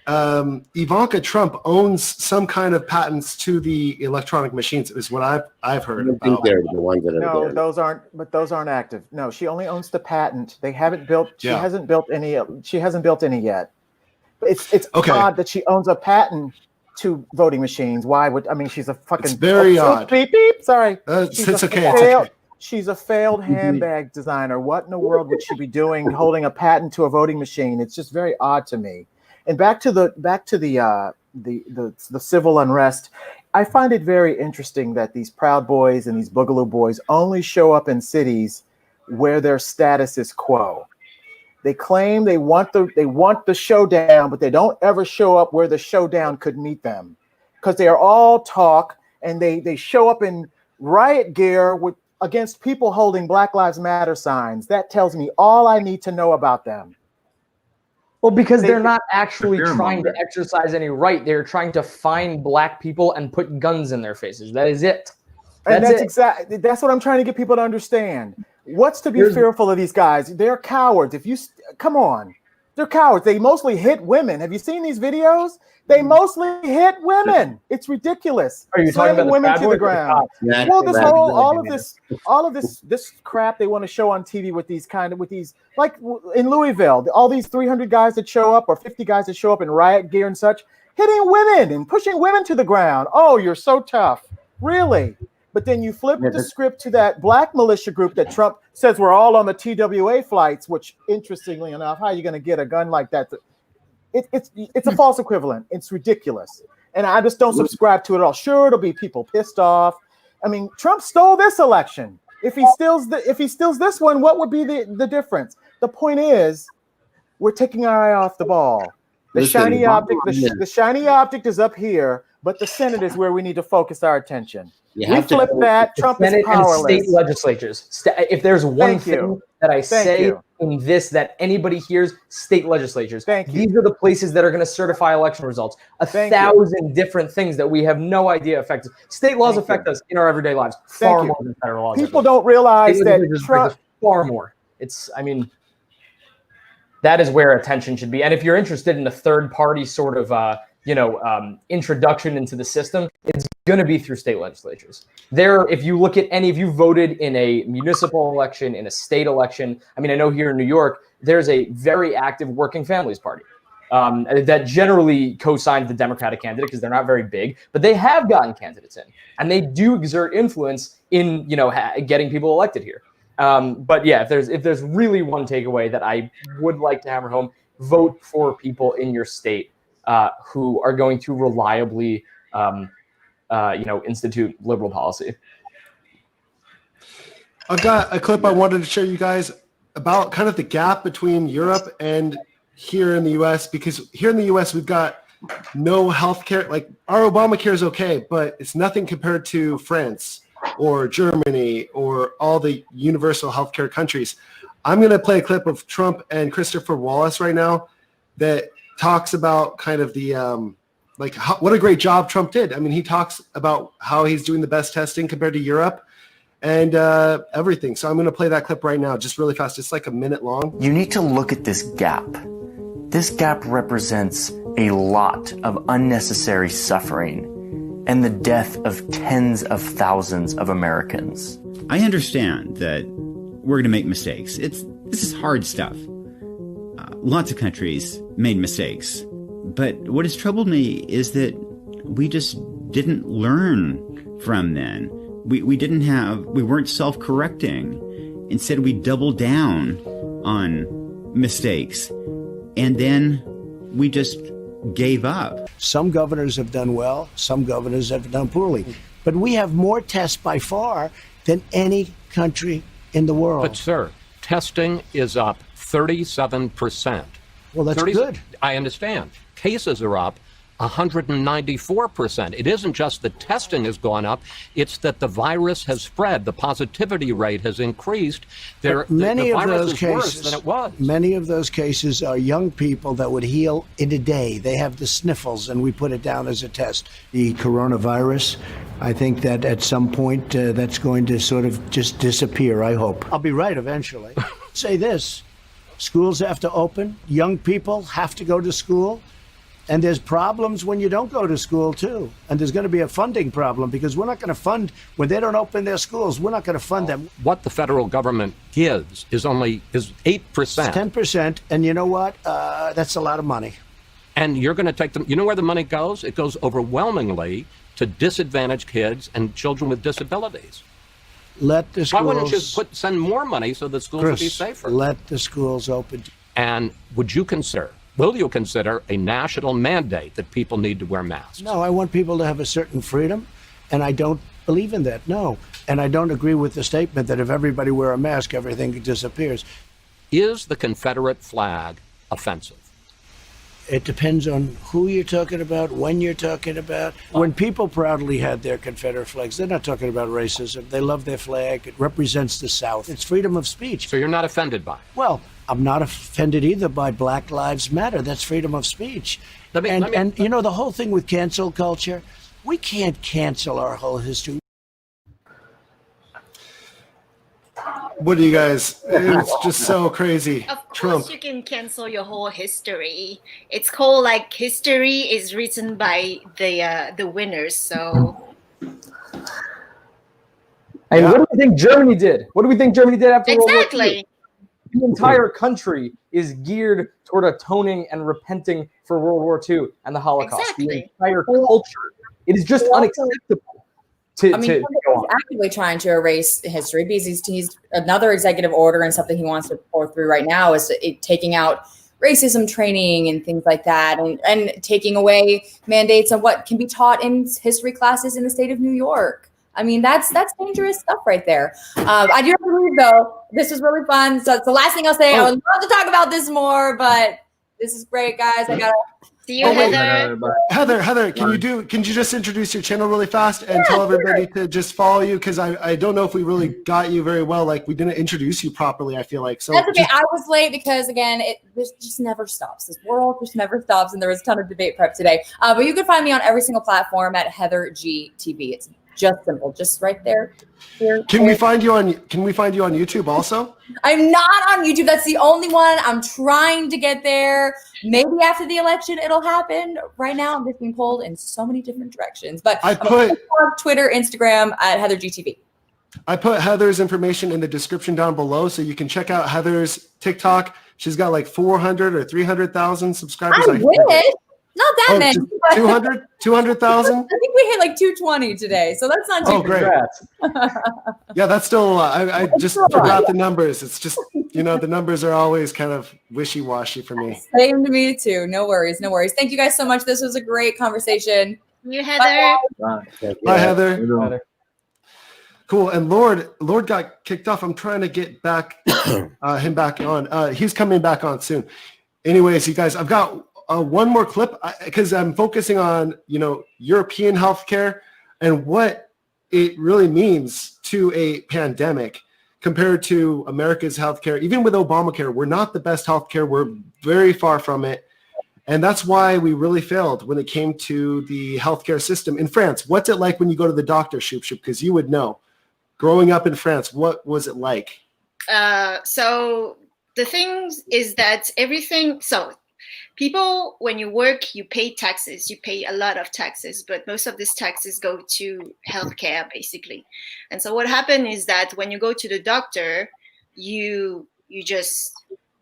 Ivanka Trump owns some kind of patents to the electronic machines, is what I've heard about. I think they're the ones that are No, there. those aren't active. No, she only owns the patent. They haven't built. She hasn't built any. She hasn't built any yet. It's odd that she owns a patent to voting machines. Why would she's a fucking. It's very odd. Beep beep. Sorry. It's okay. She's a failed handbag designer. What in the world would she be doing holding a patent to a voting machine? It's just very odd to me. And back to the civil unrest, I find it very interesting that these Proud Boys and these Boogaloo Boys only show up in cities where their status is quo. They claim they want the showdown, but they don't ever show up where the showdown could meet them, because they are all talk, and they show up in riot gear against people holding Black Lives Matter signs. That tells me all I need to know about them. Well, because they're not actually trying to exercise any right. They're trying to find black people and put guns in their faces. That is it. That's what I'm trying to get people to understand. What's to be fearful of these guys? They're cowards. Come on. They're cowards. They mostly hit women. Have you seen these videos? They mostly hit women. It's ridiculous. Are you talking about women the to the ground? Well, all of this crap they want to show on TV with these like in Louisville, all these 300 guys that show up or 50 guys that show up in riot gear and such, hitting women and pushing women to the ground. Oh, you're so tough. Really? But then you flip the script to that black militia group that Trump says we're all on the TWA flights, which, interestingly enough, how are you going to get a gun like that? It's a false equivalent. It's ridiculous. And I just don't subscribe to it at all. Sure, it'll be people pissed off. I mean, Trump stole this election. If he steals this one, what would be the difference? The point is, we're taking our eye off the ball. The shiny object is up here, but the Senate is where we need to focus our attention. We flip that. Trump is powerless. And state legislatures. If there's one thing that I say in this that anybody hears, state legislatures. These are the places that are going to certify election results. 1,000 different things that we have no idea affect us. State laws affect us in our everyday lives far more than federal laws. People don't realize that Trump far more. That is where attention should be. And if you're interested in a third party sort of introduction into the system, it's going to be through state legislatures. If you look at if you voted in a municipal election, in a state election, I know here in New York, there's a very active Working Families Party that generally co-signs the Democratic candidate because they're not very big, but they have gotten candidates in, and they do exert influence in getting people elected here. But yeah, if there's really one takeaway that I would like to hammer home, vote for people in your state who are going to reliably, institute liberal policy. I've got a clip I wanted to show you guys about kind of the gap between Europe and here in the U.S. because here in the U.S. we've got no health care. Like our Obamacare is okay, but it's nothing compared to France or Germany or all the universal healthcare countries. I'm going to play a clip of Trump and Christopher Wallace right now that talks about kind of the what a great job Trump did. He talks about how he's doing the best testing compared to Europe and everything. So I'm going to play that clip right now, just really fast. It's like a minute long. You need to look at this gap. This gap represents a lot of unnecessary suffering and the death of tens of thousands of Americans. I understand that we're going to make mistakes. This is hard stuff. Lots of countries made mistakes. But what has troubled me is that we just didn't learn from them. We weren't self-correcting. Instead, we doubled down on mistakes. And then we just gave up. Some governors have done well. Some governors have done poorly. But we have more tests by far than any country in the world. But, sir, testing is up 37%. Well, that's good. I understand. Cases are up 194%. It isn't just that testing has gone up, it's that the virus has spread. The positivity rate has increased. The virus is worse than it was. Many of those cases are young people that would heal in a day. They have the sniffles, and we put it down as a test. The coronavirus, I think that at some point that's going to sort of just disappear, I hope. I'll be right eventually. Say this, schools have to open, young people have to go to school. And there's problems when you don't go to school, too. And there's going to be a funding problem because we're not going to fund, when they don't open their schools, we're not going to fund them. What the federal government gives is 8%. 10%. And you know what? That's a lot of money. And you're going to take them, you know where the money goes? It goes overwhelmingly to disadvantaged kids and children with disabilities. Let the schools... Why wouldn't you send more money so the schools would be safer? Let the schools open. And will you consider a national mandate that people need to wear masks? No, I want people to have a certain freedom, and I don't believe in that, no. And I don't agree with the statement that if everybody wear a mask, everything disappears. Is the Confederate flag offensive? It depends on who you're talking about, when you're talking about. When people proudly had their Confederate flags, they're not talking about racism. They love their flag. It represents the South. It's freedom of speech. So you're not offended by it? Well, I'm not offended either by Black Lives Matter. That's freedom of speech. And you know, the whole thing with cancel culture, we can't cancel our whole history. What do you guys, it's just so crazy. Of course Trump. you can cancel your whole history. It's called like history is written by the winners, so. And what do we think Germany did? What do we think Germany did after World War II? Exactly. The entire country is geared toward atoning and repenting for World War II and the Holocaust. Exactly. The entire culture. It is just unacceptable. I mean, he's actively trying to erase history because he's another executive order and something he wants to pour through right now is taking out racism training and things like that, and taking away mandates on what can be taught in history classes in the state of New York. I mean, that's dangerous stuff right there. I do have to leave though. This was really fun. So it's the last thing I'll say. I would love to talk about this more, but this is great, guys. I gotta see you, Heather. Heather, can you just introduce your channel really fast and tell everybody to just follow you? Because I don't know if we really got you very well. Like we didn't introduce you properly, I feel like. So that's okay. I was late because again, this just never stops. This world just never stops, and there was a ton of debate prep today. But you can find me on every single platform at Heather G TV. It's just simple, just right there. Can we find you on YouTube also? I'm not on YouTube. That's the only one. I'm trying to get there. Maybe after the election it'll happen. Right now I'm just being pulled in so many different directions. But I'm on TikTok, Twitter, Instagram at Heather GTV. I put Heather's information in the description down below, so you can check out Heather's TikTok. She's got like 400 or 300,000 subscribers. I wish. Not that many. 200,000? I think we hit like 220 today, so that's not too bad. Yeah, that's still a lot. I just forgot the numbers. It's just, the numbers are always kind of wishy-washy for me. Same to me too. No worries. Thank you guys so much. This was a great conversation. You, Heather. Bye, Heather. Cool. And Lord got kicked off. I'm trying to get him back on. He's coming back on soon. Anyways, you guys, I've got one more clip because I'm focusing on, European healthcare and what it really means to a pandemic compared to America's healthcare. Even with Obamacare, we're not the best healthcare. We're very far from it. And that's why we really failed when it came to the healthcare system in France. What's it like when you go to the doctor, Shub Shub? Because you would know. Growing up in France, what was it like? So the thing is that people, when you work, you pay taxes. You pay a lot of taxes, but most of these taxes go to healthcare, basically. And so what happened is that when you go to the doctor, you just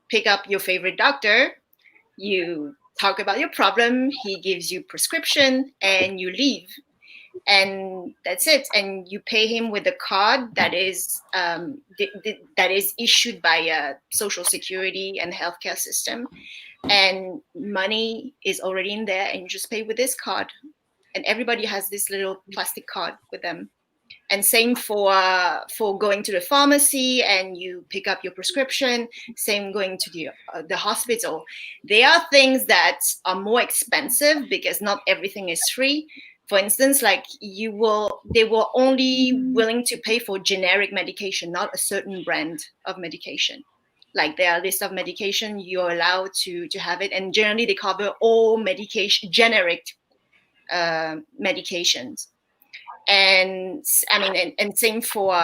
pick up your favorite doctor, you talk about your problem, he gives you prescription, and you leave. And that's it. And you pay him with a card that is issued by Social Security and healthcare system. And money is already in there, and you just pay with this card. And everybody has this little plastic card with them. And same for going to the pharmacy and you pick up your prescription. Same going to the hospital. There are things that are more expensive because not everything is free. For instance, like they were only willing to pay for generic medication, not a certain brand of medication. Like there are a list of medication you're allowed to have it, and generally they cover all medication, generic medications. And I mean, and same for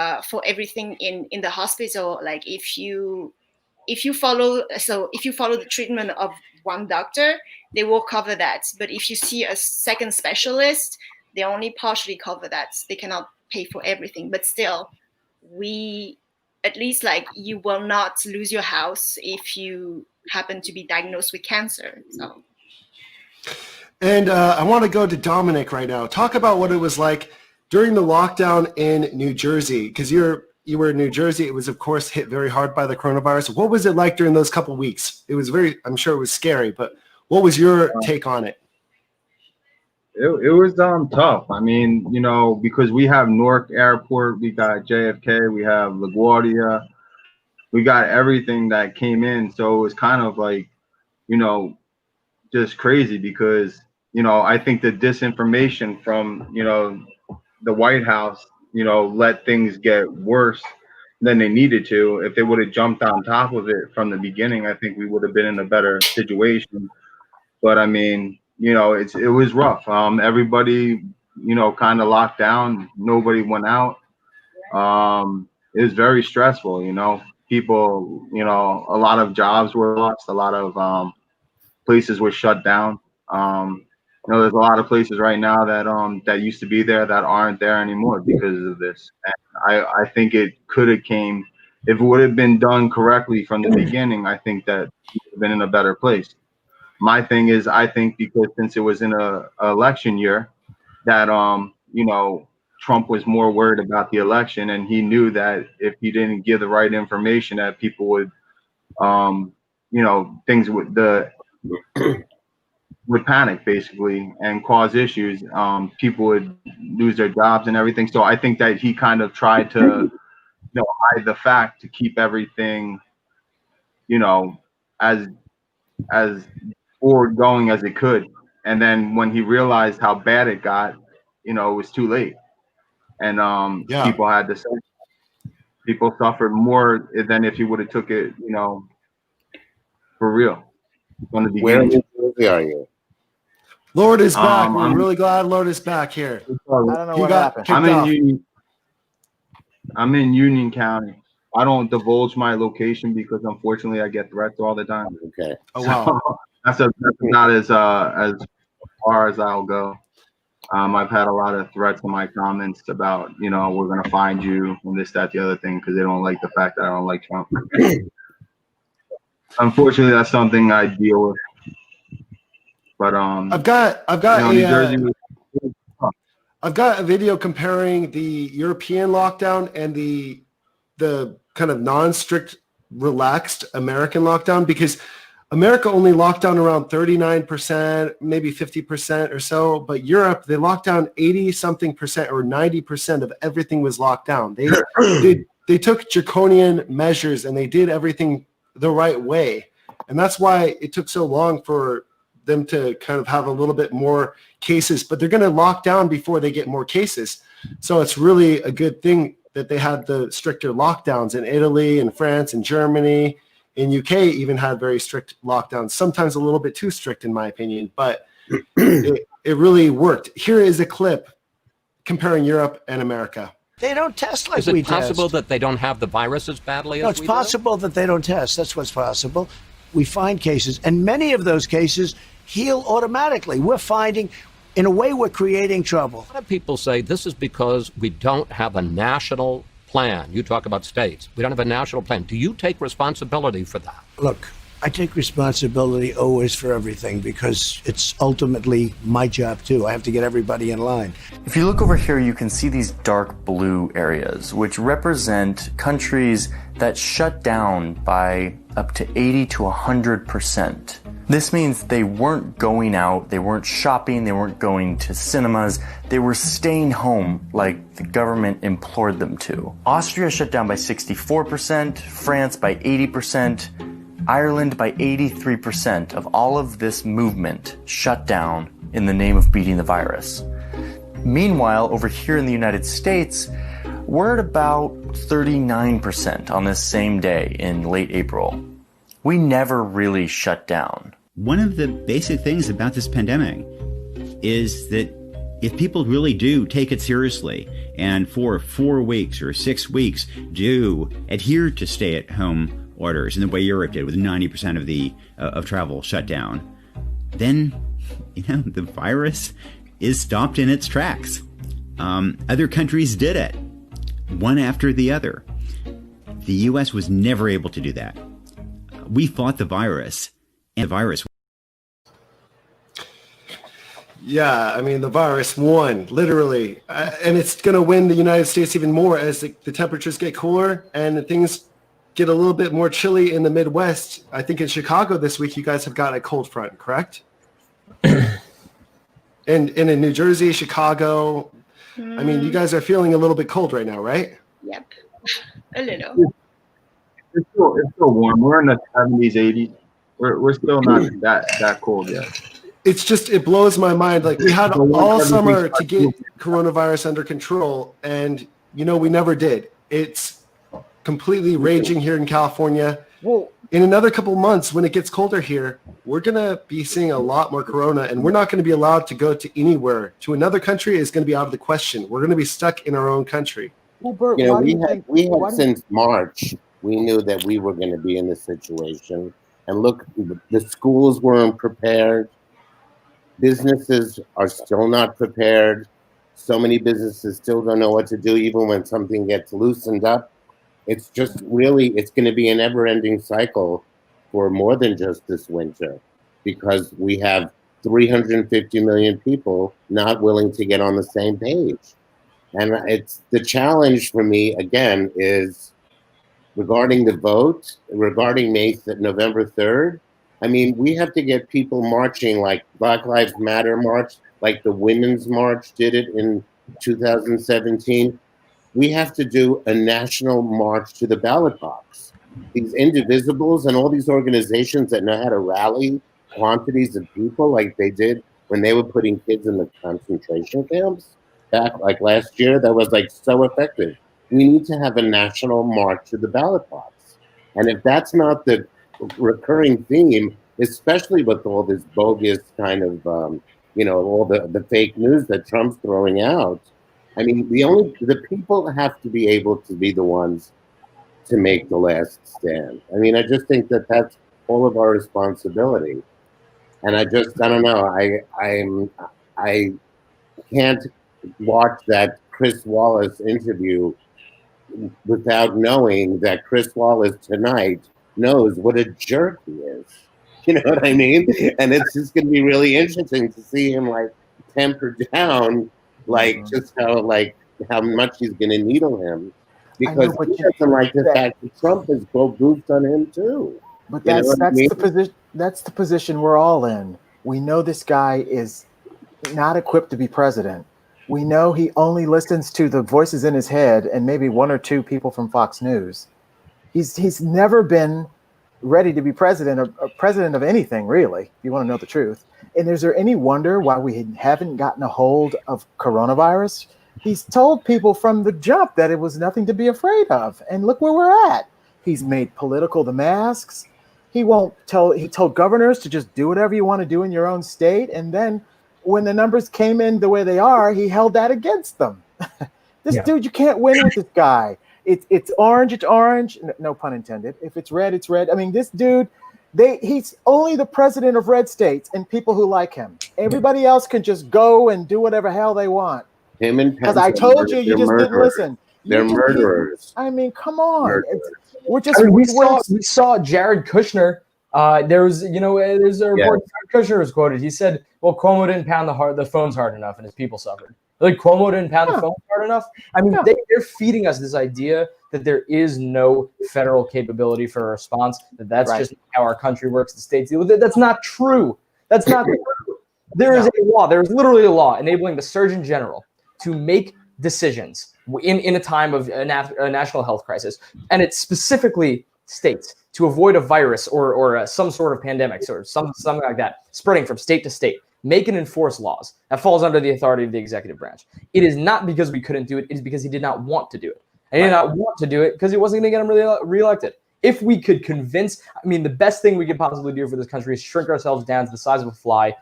everything in the hospital. Like if you follow the treatment of one doctor, they will cover that. But if you see a second specialist, they only partially cover that. They cannot pay for everything. But still, at least like you will not lose your house if you happen to be diagnosed with cancer. So. And I want to go to Domenick right now. Talk about what it was like during the lockdown in New Jersey, because you were in New Jersey. It was, of course, hit very hard by the coronavirus. What was it like during those couple of weeks? It was I'm sure it was scary, but what was your take on it? It was tough. I mean, you know, because we have Newark Airport, we got JFK, we have LaGuardia, we got everything that came in. So it was kind of like, you know, just crazy because, you know, I think the disinformation from, you know, the White House, you know, let things get worse than they needed to. If they would have jumped on top of it from the beginning, I think we would have been in a better situation. But I mean, you know, it was rough. Everybody, you know, kind of locked down. Nobody went out. It was very stressful, you know. People, you know, a lot of jobs were lost. A lot of places were shut down. You know, there's a lot of places right now that used to be there that aren't there anymore because of this. And I think it could have came, if it would have been done correctly from the beginning, I think that we would have been in a better place. My thing is, I think because since it was in a election year, that you know, Trump was more worried about the election, and he knew that if he didn't give the right information, that people would, you know, things would panic basically and cause issues. People would lose their jobs and everything. So I think that he kind of tried to, you know, hide the fact to keep everything, you know, as forward going as it could. And then when he realized how bad it got, you know, it was too late. And people had to suffer. People suffered more than if he would have took it, you know, for real from the beginning. Where are you? Lord is back. We're really glad Lord is back here. I don't know what happened. I'm in Union County. I don't divulge my location because unfortunately I get threats all the time. Okay. Oh wow. That's not as far as I'll go. I've had a lot of threats in my comments about, you know, we're gonna find you and this, that, the other thing, because they don't like the fact that I don't like Trump. Unfortunately, that's something I deal with. But I've got a video comparing the European lockdown and the kind of non-strict, relaxed American lockdown, because America only locked down around 39%, maybe 50% or so, but Europe, they locked down 80-something% or 90% of everything was locked down. They took draconian measures and they did everything the right way. And that's why it took so long for them to kind of have a little bit more cases, but they're going to lock down before they get more cases. So it's really a good thing that they had the stricter lockdowns in Italy and France and Germany. In UK even had very strict lockdowns, sometimes a little bit too strict in my opinion, but it really worked. Here is a clip comparing Europe and America. They don't test like we test. Is it possible that they don't have the virus as badly as we do? No, it's possible that they don't test. That's what's possible. We find cases, and many of those cases heal automatically. We're finding, in a way, we're creating trouble. A lot of people say this is because we don't have a national plan. You talk about states. We don't have a national plan. Do you take responsibility for that? Look, I take responsibility always for everything because it's ultimately my job too. I have to get everybody in line. If you look over here, you can see these dark blue areas, which represent countries that shut down by up to 80 to 100%. This means they weren't going out, they weren't shopping, they weren't going to cinemas, they were staying home like the government implored them to. Austria shut down by 64%, France by 80%, Ireland by 83% of all of this movement shut down in the name of beating the virus. Meanwhile, over here in the United States, we're at about 39% on this same day in late April. We never really shut down. One of the basic things about this pandemic is that if people really do take it seriously and for 4 weeks or 6 weeks do adhere to stay-at-home orders in the way Europe did with 90% of the of travel shut down, then the virus is stopped in its tracks. Other countries did it, one after the other. The U.S. was never able to do that. We fought the virus, and the virus. Yeah, I mean, the virus won, literally. And it's going to win the United States even more as the temperatures get cooler and things get a little bit more chilly in the Midwest. I think in Chicago this week, you guys have got a cold front, correct? and in New Jersey, Chicago, I mean, you guys are feeling a little bit cold right now, right? Yep, a little. It's still warm. We're in the 70s, 80s. We're still not that cold yet. It's just, it blows my mind. Like, we had all summer to get coronavirus under control, and we never did. It's completely raging here in California. Well, in another couple months, when it gets colder here, we're going to be seeing a lot more corona, and we're not going to be allowed to go to anywhere. To another country is going to be out of the question. We're going to be stuck in our own country. Well, Bert, we had since March, we knew that we were going to be in this situation. And look, the schools weren't prepared. Businesses are still not prepared. So many businesses still don't know what to do, even when something gets loosened up. It's just really, it's going to be a never-ending cycle for more than just this winter, because we have 350 million people not willing to get on the same page. And it's the challenge for me, again, is regarding the vote, regarding November 3rd. I mean, we have to get people marching like Black Lives Matter march, like the Women's March did it in 2017. We have to do a national march to the ballot box. These indivisibles and all these organizations that know how to rally quantities of people like they did when they were putting kids in the concentration camps back like last year, that was like so effective. We need to have a national march to the ballot box. And if that's not the recurring theme, especially with all this bogus kind of, all the fake news that Trump's throwing out, I mean, the people have to be able to be the ones to make the last stand. I mean, I just think that that's all of our responsibility. And I don't know. I can't watch that Chris Wallace interview without knowing that Chris Wallace tonight knows what a jerk he is. You know what I mean? And it's just going to be really interesting to see him like temper down, like just how much he's going to needle him, because he doesn't like the fact that Trump has goofed on him too. But that's the position we're all in. We know this guy is not equipped to be president. We know he only listens to the voices in his head and maybe one or two people from Fox News. He's never been ready to be president of anything, really, if you want to know the truth. And is there any wonder why we haven't gotten a hold of coronavirus? He's told people from the jump that it was nothing to be afraid of. And look where we're at. He's made political the masks. He told governors to just do whatever you want to do in your own state. And then when the numbers came in the way they are, he held that against them. Dude, you can't win with this guy. It's orange, it's orange. No pun intended. If it's red, it's red. I mean, this dude, he's only the president of red states and people who like him. Everybody else can just go and do whatever hell they want. Him and because I told you, you just didn't listen. They're murderers. I mean, come on. We saw Jared Kushner. There's a report. Jared Kushner was quoted. He said, "Well, Cuomo didn't pound the phones hard enough, and his people suffered." Like Cuomo didn't pound the phone hard enough. I mean, they're feeding us this idea that there is no federal capability for a response, that's just how our country works, the states deal with it. That's not true. That's not true. There is a law. There is literally a law enabling the Surgeon General to make decisions in a time of a national health crisis. And it specifically states to avoid a virus or some sort of pandemic or something like that spreading from state to state, make and enforce laws. That falls under the authority of the executive branch. It is not because we couldn't do it. It is because he did not want to do it. And he did not want to do it because he wasn't going to get him reelected. If we could convince, I mean, the best thing we could possibly do for this country is shrink ourselves down to the size of a fly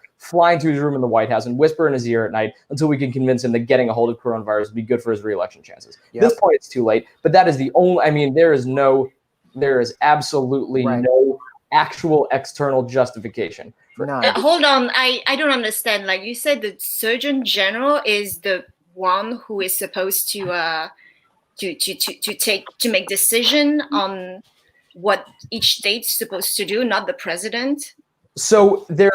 into his room in the White House and whisper in his ear at night until we can convince him that getting a hold of coronavirus would be good for his reelection chances. At this point, it's too late. But that is the only, I mean, there is absolutely no actual external justification. Hold on, I don't understand. Like you said, the Surgeon General is the one who is supposed to make decision on what each state's supposed to do, not the president. So the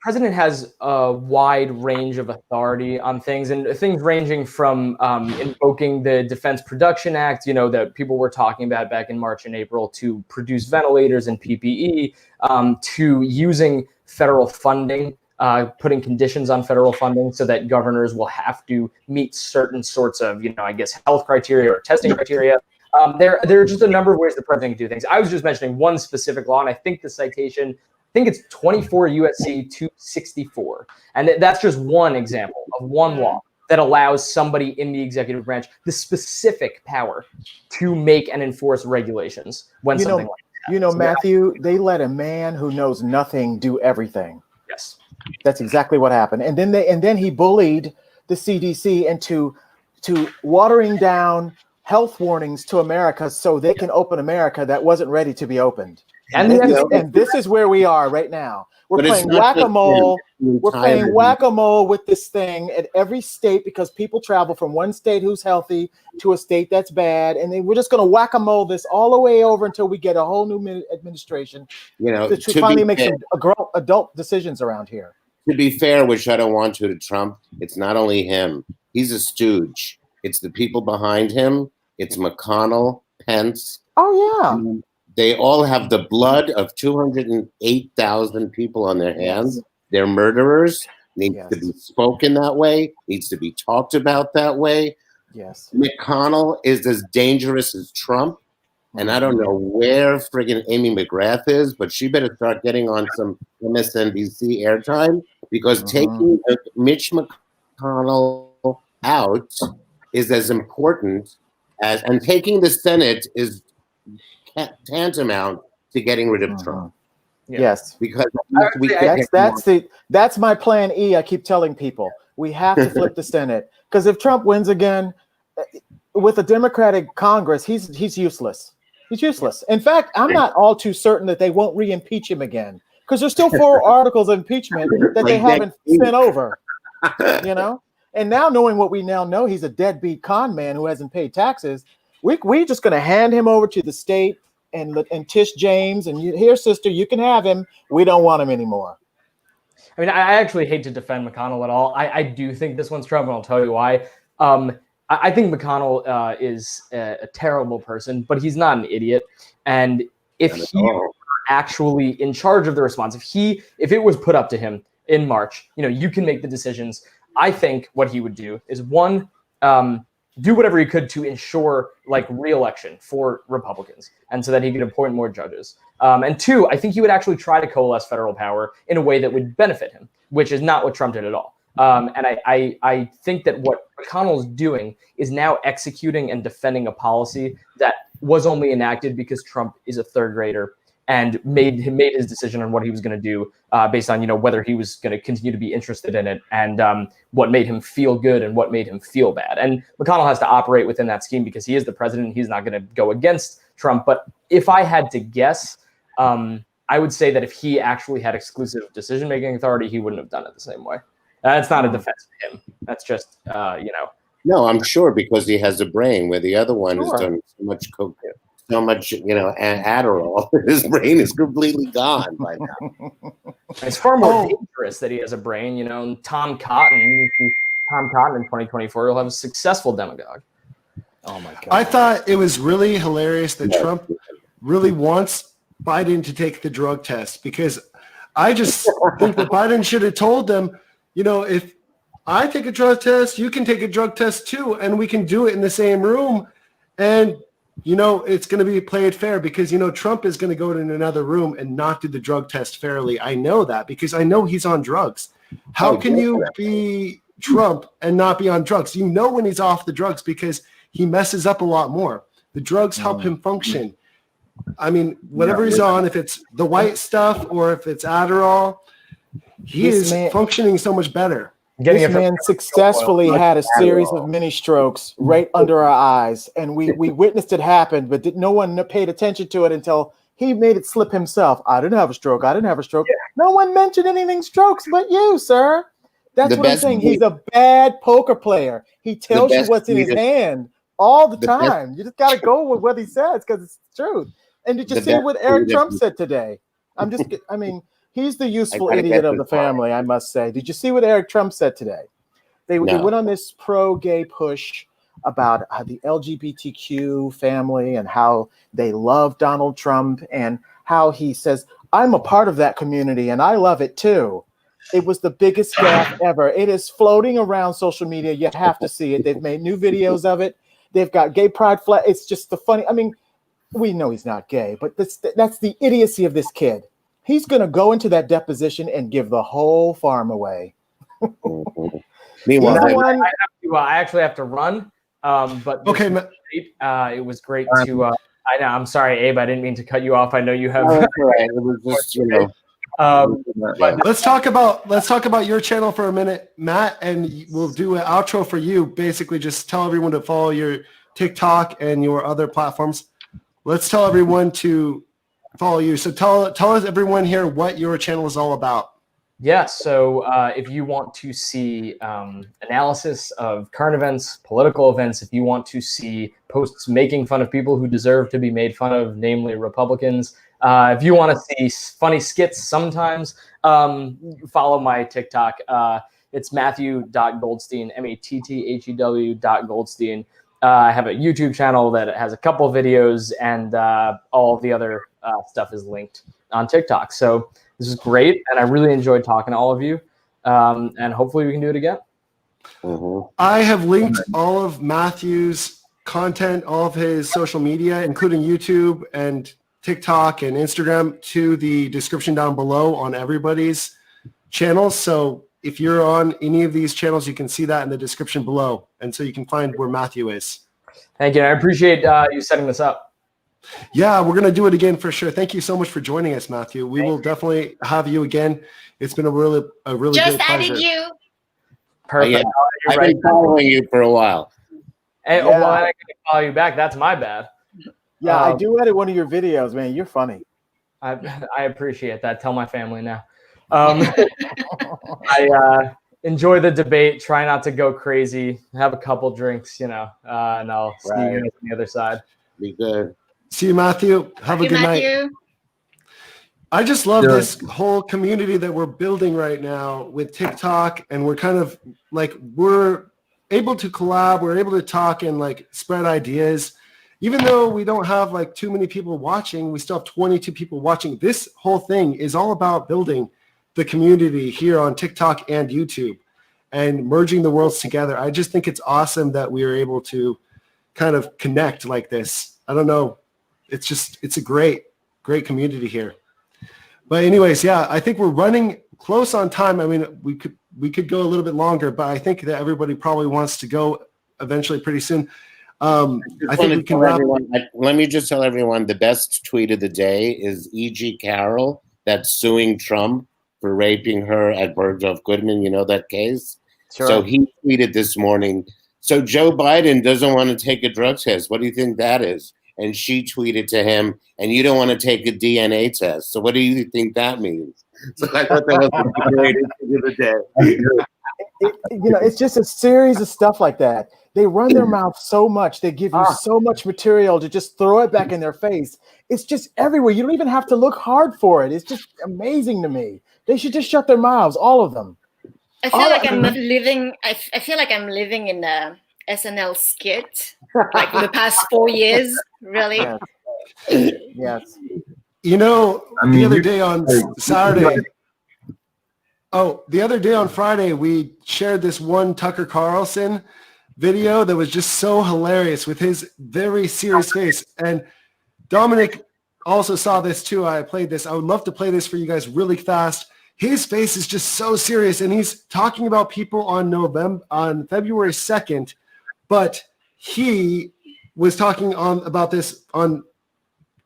president has a wide range of authority on things, and things ranging from invoking the Defense Production Act, that people were talking about back in March and April to produce ventilators and PPE, to using federal funding, putting conditions on federal funding so that governors will have to meet certain sorts of, health criteria or testing criteria. There are just a number of ways the president can do things. I was just mentioning one specific law, and I think the citation, it's 24 USC 264. And that's just one example of one law that allows somebody in the executive branch the specific power to make and enforce regulations when something like that happens. Matthew, they let a man who knows nothing do everything. Yes. That's exactly what happened. And then he bullied the CDC into watering down health warnings to America so they can open America that wasn't ready to be opened. And this is where we are right now. We're playing whack-a-mole. We're playing whack-a-mole with this thing at every state because people travel from one state who's healthy to a state that's bad, and then we're just going to whack-a-mole this all the way over until we get a whole new administration to finally make some adult decisions around here. To be fair, which I don't want to Trump, it's not only him. He's a stooge. It's the people behind him. It's McConnell, Pence. Oh, yeah. They all have the blood of 208,000 people on their hands. They're murderers. Needs to be spoken that way. Needs to be talked about that way. Yes. McConnell is as dangerous as Trump. And I don't know where friggin' Amy McGrath is, but she better start getting on some MSNBC airtime because taking Mitch McConnell out is as important as, and taking the Senate is tantamount to getting rid of Trump. Yes, because that's my plan E. I keep telling people we have to flip the Senate because if Trump wins again with a Democratic Congress, he's useless. He's useless. In fact, I'm not all too certain that they won't re-impeach him again because there's still 4 articles of impeachment that they haven't sent over. And now knowing what we now know, he's a deadbeat con man who hasn't paid taxes. We're just going to hand him over to the state and Tish James and here, sister, you can have him. We don't want him anymore. I mean, I actually hate to defend McConnell at all. I do think this one's Trump, and I'll tell you why. I think McConnell is a terrible person, but he's not an idiot. And if he were actually in charge of the response, if it was put up to him in March, you can make the decisions. I think what he would do is one, do whatever he could to ensure re-election for Republicans and so that he could appoint more judges. And 2, I think he would actually try to coalesce federal power in a way that would benefit him, which is not what Trump did at all. And I think that what McConnell's doing is now executing and defending a policy that was only enacted because Trump is a third grader and made his decision on what he was going to do based on whether he was going to continue to be interested in it and what made him feel good and what made him feel bad. And McConnell has to operate within that scheme because he is the president. He's not going to go against Trump. But if I had to guess, I would say that if he actually had exclusive decision-making authority, he wouldn't have done it the same way. That's not a defense of him. That's just No, I'm sure because he has a brain where the other one has done so much coke. So much, Adderall. His brain is completely gone by now. It's far more dangerous that he has a brain. Tom Cotton, who Tom Cotton in 2024, you'll have a successful demagogue. Oh my God. I thought it was really hilarious that Trump really wants Biden to take the drug test, because I just think that Biden should have told them, you know, if I take a drug test, you can take a drug test too, and we can do it in the same room. And, you know, it's going to be played fair, because, you know, Trump is going to go in another room and not do the drug test fairly. I know that, because I know he's on drugs. How can you be Trump and not be on drugs? You know when he's off the drugs, because he messes up a lot more. The drugs help him function. I mean, whatever he's on, if it's the white stuff or if it's Adderall, he is functioning so much better. This man successfully had a series of mini strokes right under our eyes, and we witnessed it happen, but no one paid attention to it until he made it slip himself. I didn't have a stroke. I didn't have a stroke. Yeah. No one mentioned anything strokes but you, sir. That's what I'm saying. He's a bad poker player. He tells you what's in his hand all the time. You just got to go with what he says, because it's the truth. And did you see what Eric Trump said today? I mean, he's the useful idiot of the family, I must say. Did you see what Eric Trump said today? They went on this pro-gay push about the LGBTQ family and how they love Donald Trump and how he says, I'm a part of that community and I love it too. It was the biggest gaffe ever. It is floating around social media. You have to see it. They've made new videos of it. They've got gay pride flag. It's just the funny. I mean, we know he's not gay, but that's the idiocy of this kid. He's going to go into that deposition and give the whole farm away. Meanwhile, I actually have to run. But okay, it was great to. I'm sorry, Abe. I didn't mean to cut you off. I know you have. Right. It was just, you know. But let's talk about your channel for a minute, Matt, and we'll do an outro for you. Basically, just tell everyone to follow your TikTok and your other platforms. Let's tell everyone to follow you. So tell us, everyone here, what your channel is all about. Yeah, so if you want to see analysis of current events, political events, if you want to see posts making fun of people who deserve to be made fun of, namely Republicans, if you want to see funny skits sometimes, follow my TikTok. It's Matthew.Goldstein, MATTHEW.Goldstein. I have a YouTube channel that has a couple of videos, and all of the other stuff is linked on TikTok. So this is great, and I really enjoyed talking to all of you, and hopefully we can do it again. I have linked all of Matthew's content, all of his social media, including YouTube and TikTok and Instagram, to the description down below on everybody's channels. So if you're on any of these channels, you can see that in the description below. And so you can find where Matthew is. Thank you. I appreciate you setting this up. Yeah, we're going to do it again for sure. Thank you so much for joining us, Matthew. We will definitely have you again. It's been a really just great pleasure. added you. Perfect. Yeah, I've been following you for a while. Hey, well, I can follow you back. That's my bad. Yeah, I do edit one of your videos, man. You're funny. I appreciate that. Tell my family now. I enjoy the debate. Try not to go crazy. Have a couple drinks, and I'll see you on the other side. Be good. See you, Matthew. Have a good night. I just love this whole community that we're building right now with TikTok, and we're kind of like, we're able to collab. We're able to talk and like spread ideas. Even though we don't have like too many people watching, we still have 22 people watching. This whole thing is all about building the community here on TikTok and YouTube and merging the worlds together. I just think it's awesome that we are able to kind of connect like this. I don't know. It's a great community here. But anyways, yeah, I think we're running close on time. I mean, we could go a little bit longer, but I think that everybody probably wants to go eventually pretty soon. I think we can wrap. Let me just tell everyone the best tweet of the day is E.G. Carroll that's suing Trump for raping her at Bergdorf Goodman. You know that case? Sure. So he tweeted this morning, so Joe Biden doesn't want to take a drug test. What do you think that is? And she tweeted to him, and you don't want to take a DNA test. So what do you think that means? So I thought that was the greatest thing of the day. It's just a series of stuff like that. They run their mouth so much. They give you so much material to just throw it back in their face. It's just everywhere. You don't even have to look hard for it. It's just amazing to me. They should just shut their mouths, all of them. I feel like I'm living. I feel like I'm living in a SNL skit, like for the past 4 years. Really. Yes. You know, the other day on Saturday. Oh, the other day on Friday, we shared this one Tucker Carlson video that was just so hilarious with his very serious face. And Domenick also saw this too. I played this. I would love to play this for you guys really fast. His face is just so serious, and he's talking about people on February 2nd, but he was talking about this on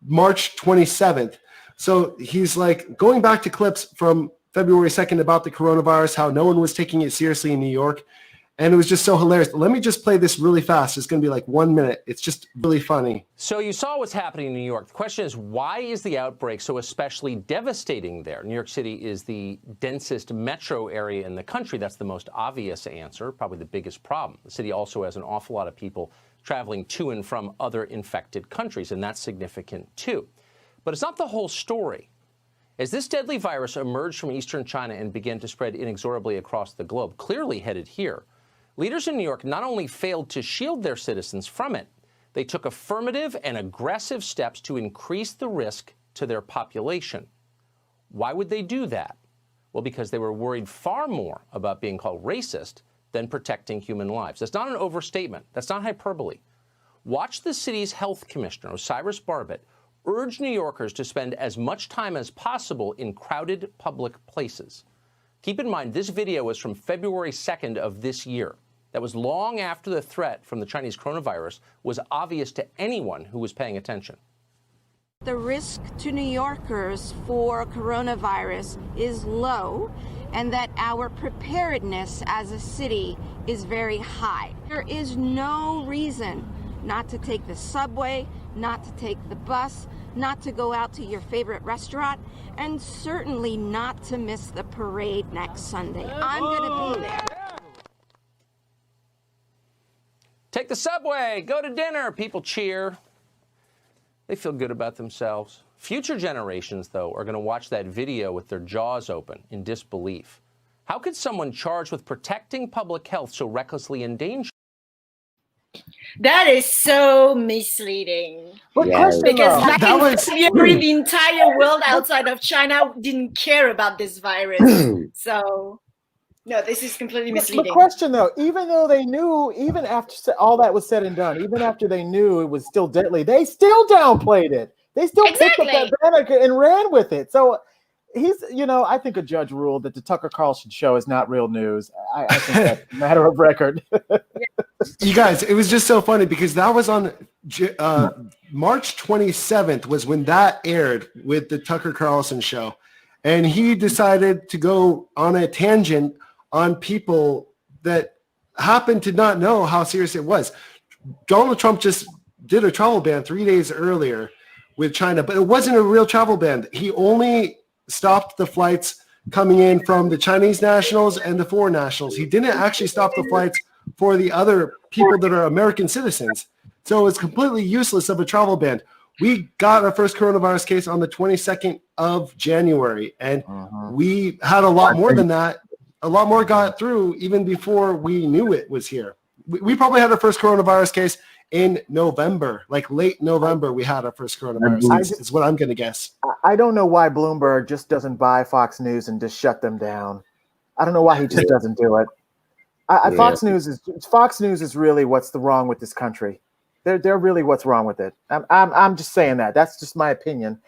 March 27th. So he's like going back to clips from February 2nd about the coronavirus, how no one was taking it seriously in New York. And it was just so hilarious. Let me just play this really fast. It's going to be like 1 minute. It's just really funny. So you saw what's happening in New York. The question is, why is the outbreak so especially devastating there? New York City is the densest metro area in the country. That's the most obvious answer, probably the biggest problem. The city also has an awful lot of people traveling to and from other infected countries, and that's significant too. But it's not the whole story. As this deadly virus emerged from eastern China and began to spread inexorably across the globe, clearly headed here, leaders in New York not only failed to shield their citizens from it, they took affirmative and aggressive steps to increase the risk to their population. Why would they do that? Well, because they were worried far more about being called racist than protecting human lives. That's not an overstatement. That's not hyperbole. Watch the city's health commissioner, Osiris Barbett, urge New Yorkers to spend as much time as possible in crowded public places. Keep in mind, this video is from February 2nd of this year. That was long after the threat from the Chinese coronavirus was obvious to anyone who was paying attention. The risk to New Yorkers for coronavirus is low, and that our preparedness as a city is very high. There is no reason not to take the subway, not to take the bus, not to go out to your favorite restaurant, and certainly not to miss the parade next Sunday. I'm going to be there. Take the subway, go to dinner, people cheer. They feel good about themselves. Future generations, though, are going to watch that video with their jaws open in disbelief. How could someone charged with protecting public health so recklessly endanger? That is so misleading. Yes. Because back That in was- February, the entire world outside of China didn't care about this virus. So, no, this is completely misleading. The question, though, even though they knew, even after all that was said and done, even after they knew it was still deadly, they still downplayed it. They still picked up that banner and ran with it. So he's, I think a judge ruled that the Tucker Carlson show is not real news. I think that's a matter of record. You guys, it was just so funny because that was on March 27th was when that aired with the Tucker Carlson show. And he decided to go on a tangent on people that happened to not know how serious it was. Donald Trump just did a travel ban 3 days earlier with China, but it wasn't a real travel ban. He only stopped the flights coming in from the Chinese nationals and the foreign nationals. He didn't actually stop the flights for the other people that are American citizens. So it's completely useless of a travel ban. We got our first coronavirus case on the 22nd of January, and we had a lot more than that. A lot more got through even before we knew it was here. We probably had our first coronavirus case in November, like late November. We had our first coronavirus case, is what I'm going to guess. I don't know why Bloomberg just doesn't buy Fox News and just shut them down. I don't know why he just doesn't do it. Fox News is really what's wrong with this country. They're really what's wrong with it. I'm just saying that. That's just my opinion.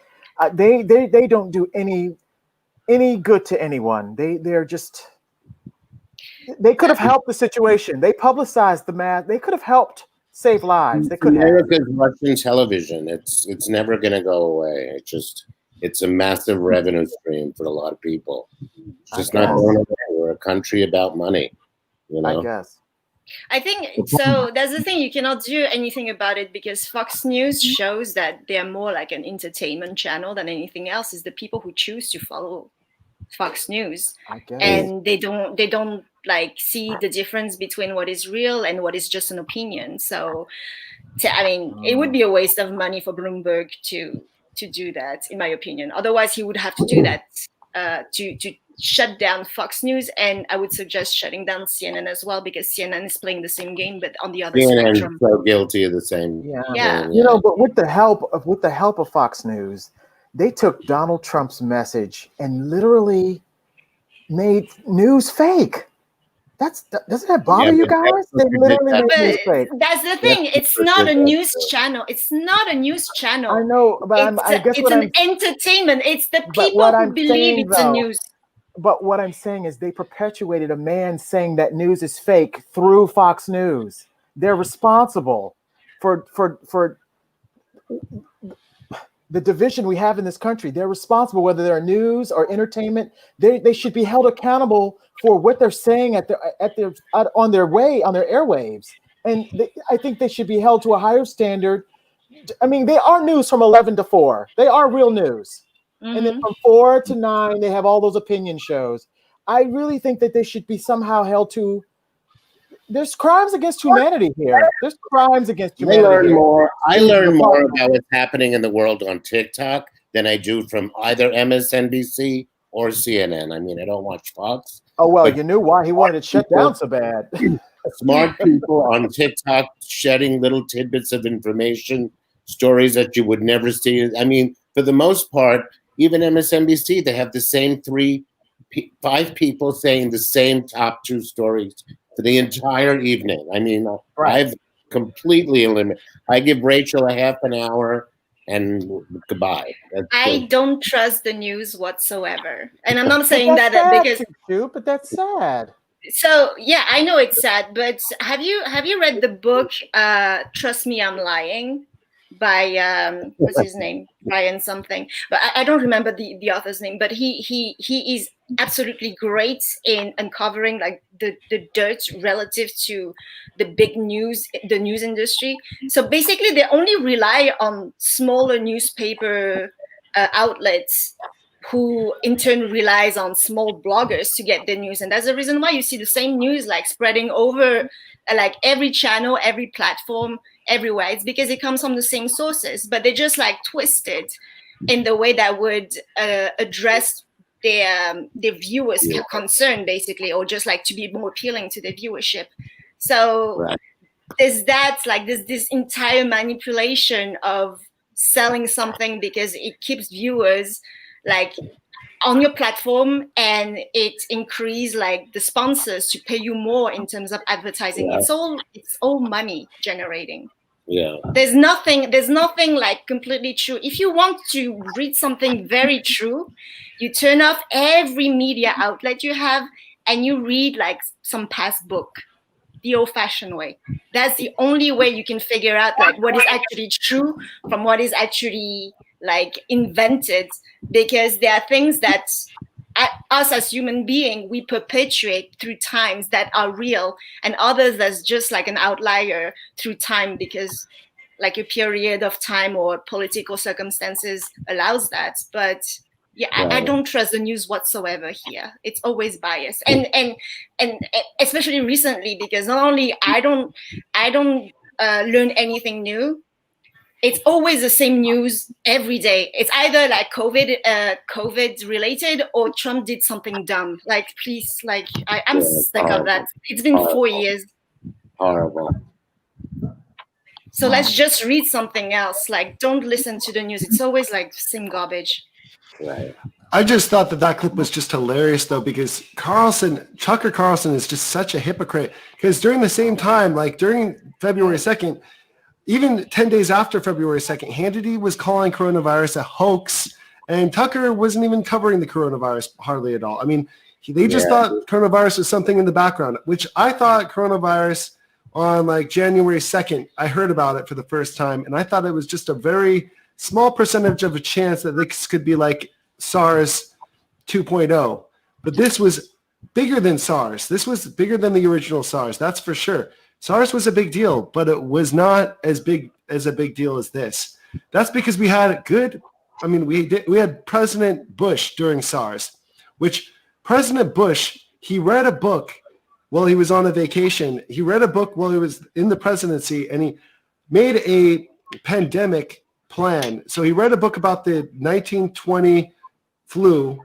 They don't do any good to anyone. They're just. They could have helped the situation. They publicized the mass. They could have helped save lives. They could have. America's Russian television. It's never going to go away. It's a massive revenue stream for a lot of people. It's just not going away. We're a country about money. I guess. I think so. That's the thing. You cannot do anything about it because Fox News shows that they are more like an entertainment channel than anything else. Is the people who choose to follow Fox News, and they don't like see the difference between what is real and what is just an opinion. So, it would be a waste of money for Bloomberg to do that, in my opinion. Otherwise, he would have to do that to shut down Fox News, and I would suggest shutting down CNN as well, because CNN is playing the same game, but on the other CNN is spectrum. so guilty of the same. Yeah. You know, but with the help of Fox News, they took Donald Trump's message and literally made news fake. Doesn't that bother you guys? They literally made news fake. That's the thing. It's not a news channel. It's not a news channel. I know, but it's an entertainment. It's the people who believe it's a news. But what I'm saying is they perpetuated a man saying that news is fake through Fox News. They're responsible for the division we have in this country. They're responsible, whether they're news or entertainment. They should be held accountable for what they're saying on their airwaves. And I think they should be held to a higher standard. I mean, they are news from 11 to 4. They are real news. Mm-hmm. And then from 4 to 9, they have all those opinion shows. I really think that they should be somehow held to. There's crimes against humanity here. There's crimes against humanity. I learn more about what's happening in the world on TikTok than I do from either MSNBC or CNN. I mean, I don't watch Fox. Oh, well, you knew why he wanted it shut down so bad. Smart people on TikTok shedding little tidbits of information, stories that you would never see. I mean, for the most part, even MSNBC, they have the same 5 people saying the same top 2 stories for the entire evening. I mean, I've completely eliminated. I give Rachel a half an hour and goodbye. I don't trust the news whatsoever. And I'm not saying that because but that's sad. So yeah, I know it's sad, but have you read the book Trust Me, I'm Lying by what's his name? Brian something. But I don't remember the author's name, but he is absolutely great in uncovering like the dirt relative to the big news, the news industry. So basically they only rely on smaller newspaper outlets who in turn relies on small bloggers to get the news. And that's the reason why you see the same news like spreading over like every channel, every platform, everywhere. It's because it comes from the same sources, but they just like twist it in the way that would address their viewers' concern, basically, or just like to be more appealing to the viewership. So there's that, like this entire manipulation of selling something because it keeps viewers like on your platform, and it increase like the sponsors to pay you more in terms of advertising. It's all money generating. Yeah. There's nothing like completely true. If you want to read something very true, you turn off every media outlet you have and you read like some past book, the old-fashioned way. That's the only way you can figure out like what is actually true from what is actually like invented, because there are things that us as human beings, we perpetuate through times that are real, and others that's just like an outlier through time because like a period of time or political circumstances allows that. But yeah, I don't trust the news whatsoever here. It's always biased, and especially recently, because not only I don't learn anything new. It's always the same news every day. It's either like COVID related or Trump did something dumb. Like, please, like I'm sick of that. It's been 4 years. Horrible. So let's just read something else. Like, don't listen to the news. It's always like same garbage. Right. I just thought that clip was just hilarious, though, because Tucker Carlson is just such a hypocrite. Because during the same time, like during February 2nd, even 10 days after February 2nd, Hannity was calling coronavirus a hoax, and Tucker wasn't even covering the coronavirus hardly at all. I mean, they just thought coronavirus was something in the background, which I thought coronavirus on like January 2nd, I heard about it for the first time, and I thought it was just a very small percentage of a chance that this could be like SARS 2.0. But this was bigger than SARS. This was bigger than the original SARS, that's for sure. SARS was a big deal, but it was not as big as a big deal as this. That's because we had we had President Bush during SARS, which President Bush, he read a book while he was on a vacation. He read a book while he was in the presidency, and he made a pandemic plan. So he read a book about the 1920 flu,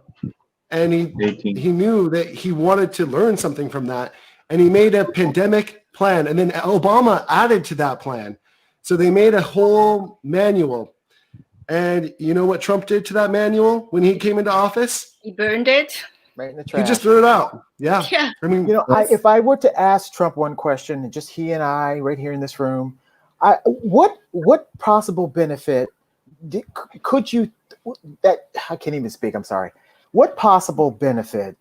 and he knew that he wanted to learn something from that, and he made a pandemic plan, and then Obama added to that plan. So they made a whole manual. And you know what Trump did to that manual when he came into office? He burned it. Right in the trash. He just threw it out. Yeah. Yeah. I mean, if I were to ask Trump one question, just he and I right here in this room, what possible benefit could you, that I can't even speak, I'm sorry. What possible benefit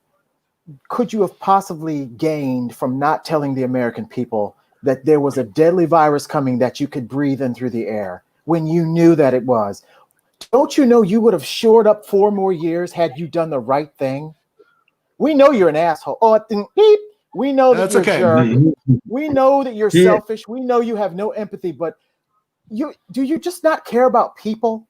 could you have possibly gained from not telling the American people that there was a deadly virus coming that you could breathe in through the air when you knew that it was? Don't you know you would have shored up 4 more years had you done the right thing? We know you're an asshole. Oh, beep. We know that That's you're okay. a jerk. We know that you're selfish. We know you have no empathy, but do you just not care about people?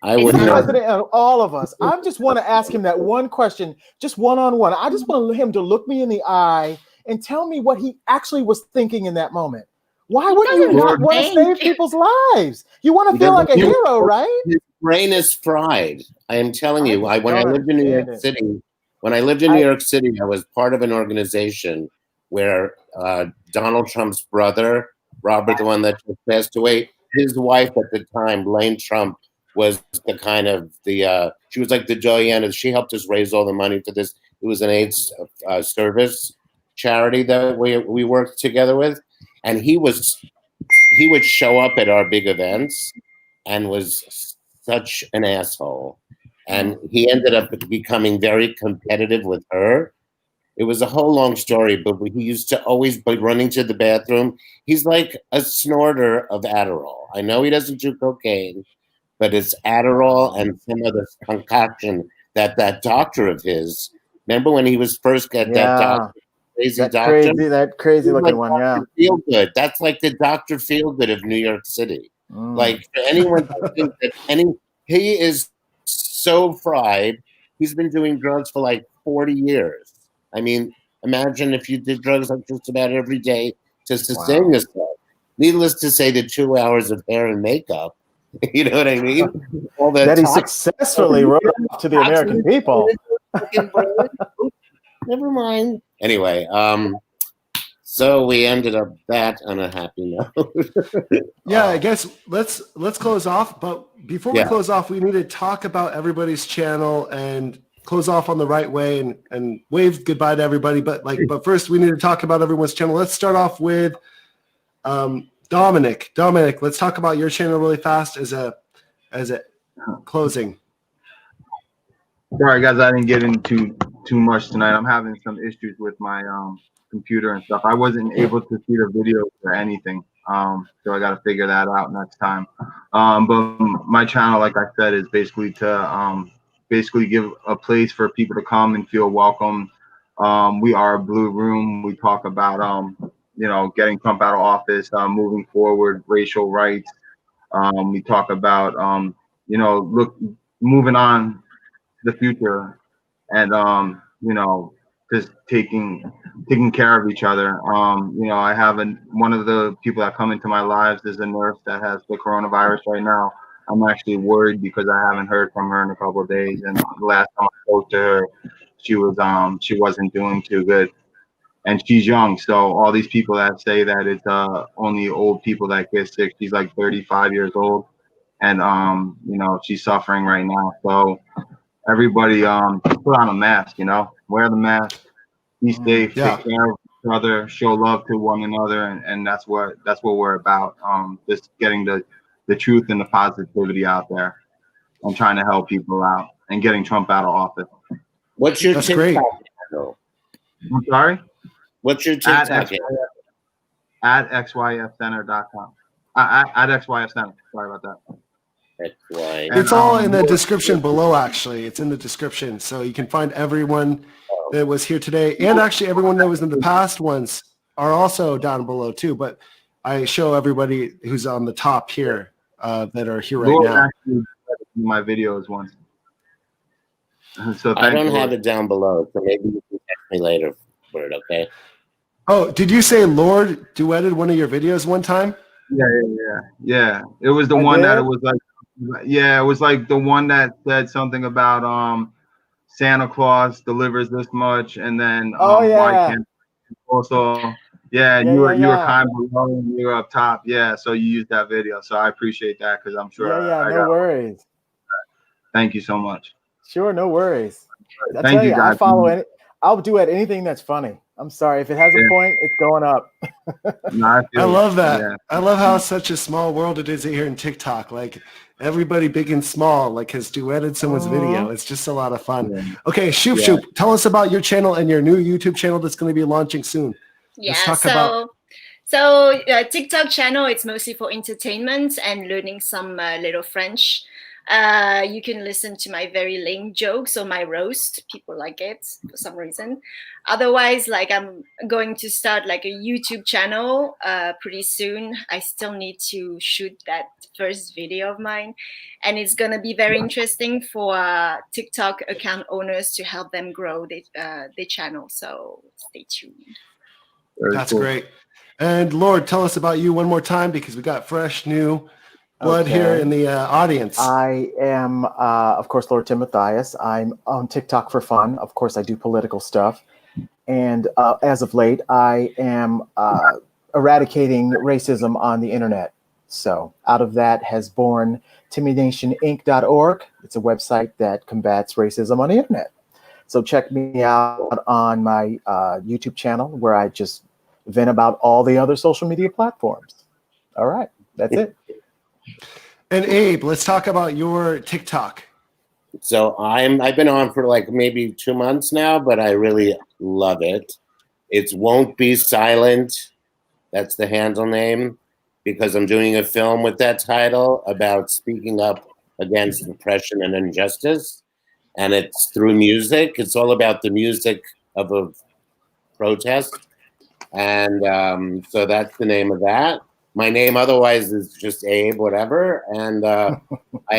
I would not. President of all of us. I just want to ask him that one question, just one-on-one. I just want him to look me in the eye and tell me what he actually was thinking in that moment. Why would you not want to save people's lives? You want to feel like a hero, right? His brain is fried. I am telling you. When I lived in New York City, I was part of an organization where Donald Trump's brother, Robert, the one that just passed away, his wife at the time, Blaine Trump, was the kind of she was like the JaYoe. She helped us raise all the money for this. It was an AIDS service charity that we worked together with, and he would show up at our big events and was such an asshole. And he ended up becoming very competitive with her. It was a whole long story, but he used to always be running to the bathroom. He's like a snorter of Adderall. I know he doesn't do cocaine, but it's Adderall and some of the concoction that doctor of his. Remember when he was first that doctor, that crazy looking one, yeah. Feelgood. That's like the Dr. Feelgood of New York City. Like for anyone to think that he is so fried. He's been doing drugs for like 40 years. I mean, imagine if you did drugs like just about every day to sustain yourself. Needless to say, the 2 hours of hair and makeup, you know what I mean? All that he successfully wrote off to the American people. Never mind. Anyway, so we ended up that on a happy note. Yeah, I guess let's close off. But before we close off, we need to talk about everybody's channel and close off on the right way and wave goodbye to everybody. But first, we need to talk about everyone's channel. Let's start off with Domenick. Domenick, let's talk about your channel really fast as a closing. Sorry, guys, I didn't get into too much tonight. I'm having some issues with my computer and stuff. I wasn't able to see the video or anything, so I got to figure that out next time. But my channel, like I said, is basically to give a place for people to come and feel welcome. We are a blue room. We talk about getting Trump out of office, moving forward, racial rights. We talk about moving on the future, and just taking care of each other. I have one of the people that come into my lives is a nurse that has the coronavirus right now. I'm actually worried because I haven't heard from her in a couple of days, and the last time I spoke to her, she wasn't doing too good, and she's young. So all these people that say that it's only old people that get sick, she's like 35 years old, and she's suffering right now. So everybody put on a mask, wear the mask, be safe, take care of each other, show love to one another, and that's what we're about. Just getting the truth and the positivity out there and trying to help people out and getting Trump out of office. What's your TikTok handle? I'm sorry? What's your TikTok handle? At XYFCenter.com. At XYFCenter. Sorry about that. It's all in the description below, actually. It's in the description. So you can find everyone that was here today, and actually everyone that was in the past ones are also down below too. But I show everybody who's on the top here that are here right now. Actually, my videos once. So I don't have it down below, so maybe you can text me later for it, okay? Oh, did you say Lord duetted one of your videos one time? Yeah. It was the one that it was like, it was like the one that said something about Santa Claus delivers this much, and then Oh yeah. why can't also you were kind of below and you were up top. Yeah, so you used that video. So I appreciate that because I'm sure I no got worries. Thank you so much. Sure, no worries. I Thank tell you, you, guys. I follow it. I'll do it. Anything that's funny. I'm sorry if it has a point, it's going up. I love that. Yeah. I love how such a small world it is here in TikTok. Like everybody big and small like has duetted someone's video. It's just a lot of fun. Yeah. Okay, Shub Shub, tell us about your channel and your new YouTube channel that's going to be launching soon. Yeah, let's talk about. So TikTok channel, it's mostly for entertainment and learning some little French. You can listen to my very lame jokes or my roast. People like it for some reason. Otherwise, like I'm going to start like a YouTube channel pretty soon. I still need to shoot that first video of mine. And it's going to be very interesting for TikTok account owners to help them grow the channel. So stay tuned. That's great. And Lord, tell us about you one more time because we got fresh new blood here in the audience. I am, of course, Lord Timothais. I'm on TikTok for fun. Of course, I do political stuff. And as of late, I am eradicating racism on the internet. So out of that has born TimmyNationInc.org. It's a website that combats racism on the internet. So check me out on my YouTube channel where I just vent about all the other social media platforms. All right, that's it. And Abe, let's talk about your TikTok. So I've been on for like maybe 2 months now, but I really love it. It's Won't Be Silent. That's the handle name because I'm doing a film with that title about speaking up against oppression and injustice. And it's through music. It's all about the music of a protest. And so that's the name of that. My name otherwise is just Abe, whatever. And I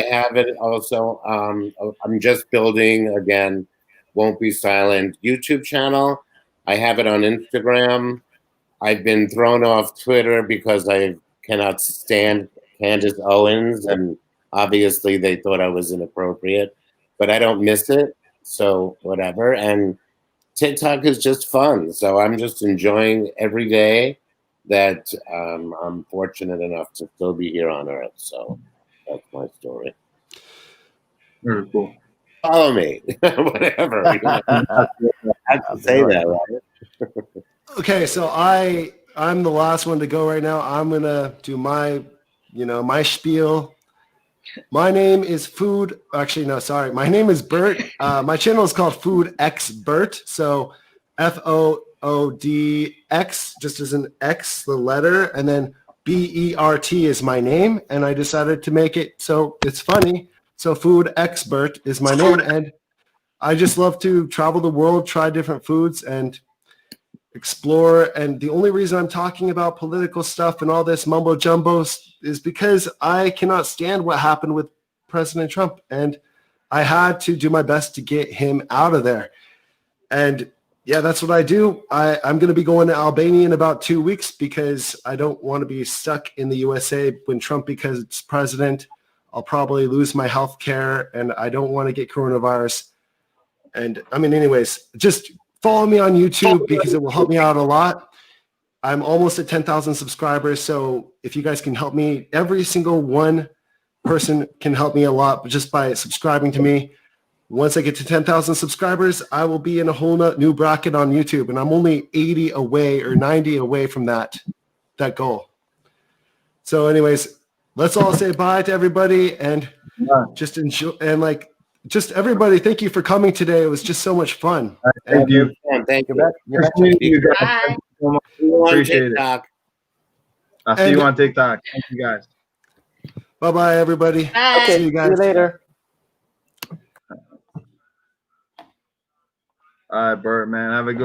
have it also. I'm just building, again, Won't Be Silent YouTube channel. I have it on Instagram. I've been thrown off Twitter because I cannot stand Candace Owens. And obviously they thought I was inappropriate. But I don't miss it. So whatever. And TikTok is just fun. So I'm just enjoying every day that I'm fortunate enough to still be here on Earth. So that's my story. Very cool. Follow me, whatever. You know? I have to say that, right? Okay, so I'm the last one to go right now. I'm gonna do my spiel. My name is Food. Actually, no, sorry. My name is Bert. My channel is called Food X Bert. So FOODX, just as an X, the letter, and then BERT is my name, and I decided to make it so it's funny. So Food X Bert is my name, and I just love to travel the world, try different foods, and explore. And the only reason I'm talking about political stuff and all this mumbo jumbo is because I cannot stand what happened with President Trump, and I had to do my best to get him out of there. And yeah, that's what I do. I'm going to be going to Albania in about 2 weeks because I don't want to be stuck in the USA when Trump becomes president. I'll probably lose my health care, and I don't want to get coronavirus. And I mean, anyways, just follow me on YouTube because it will help me out a lot. I'm almost at 10,000 subscribers. So if you guys can help me, every single one person can help me a lot just by subscribing to me. Once I get to 10,000 subscribers, I will be in a whole new bracket on YouTube. And I'm only 80 away or 90 away from that goal. So anyways, let's all say bye to everybody and just enjoy. And just everybody, thank you for coming today. It was just so much fun. Thank you. Thank you. Appreciate you guys. Bye. Appreciate it. I'll see you on TikTok. Thank you guys. Bye-bye, everybody. Bye. See you guys. See you later. All right, Bert, man. Have a good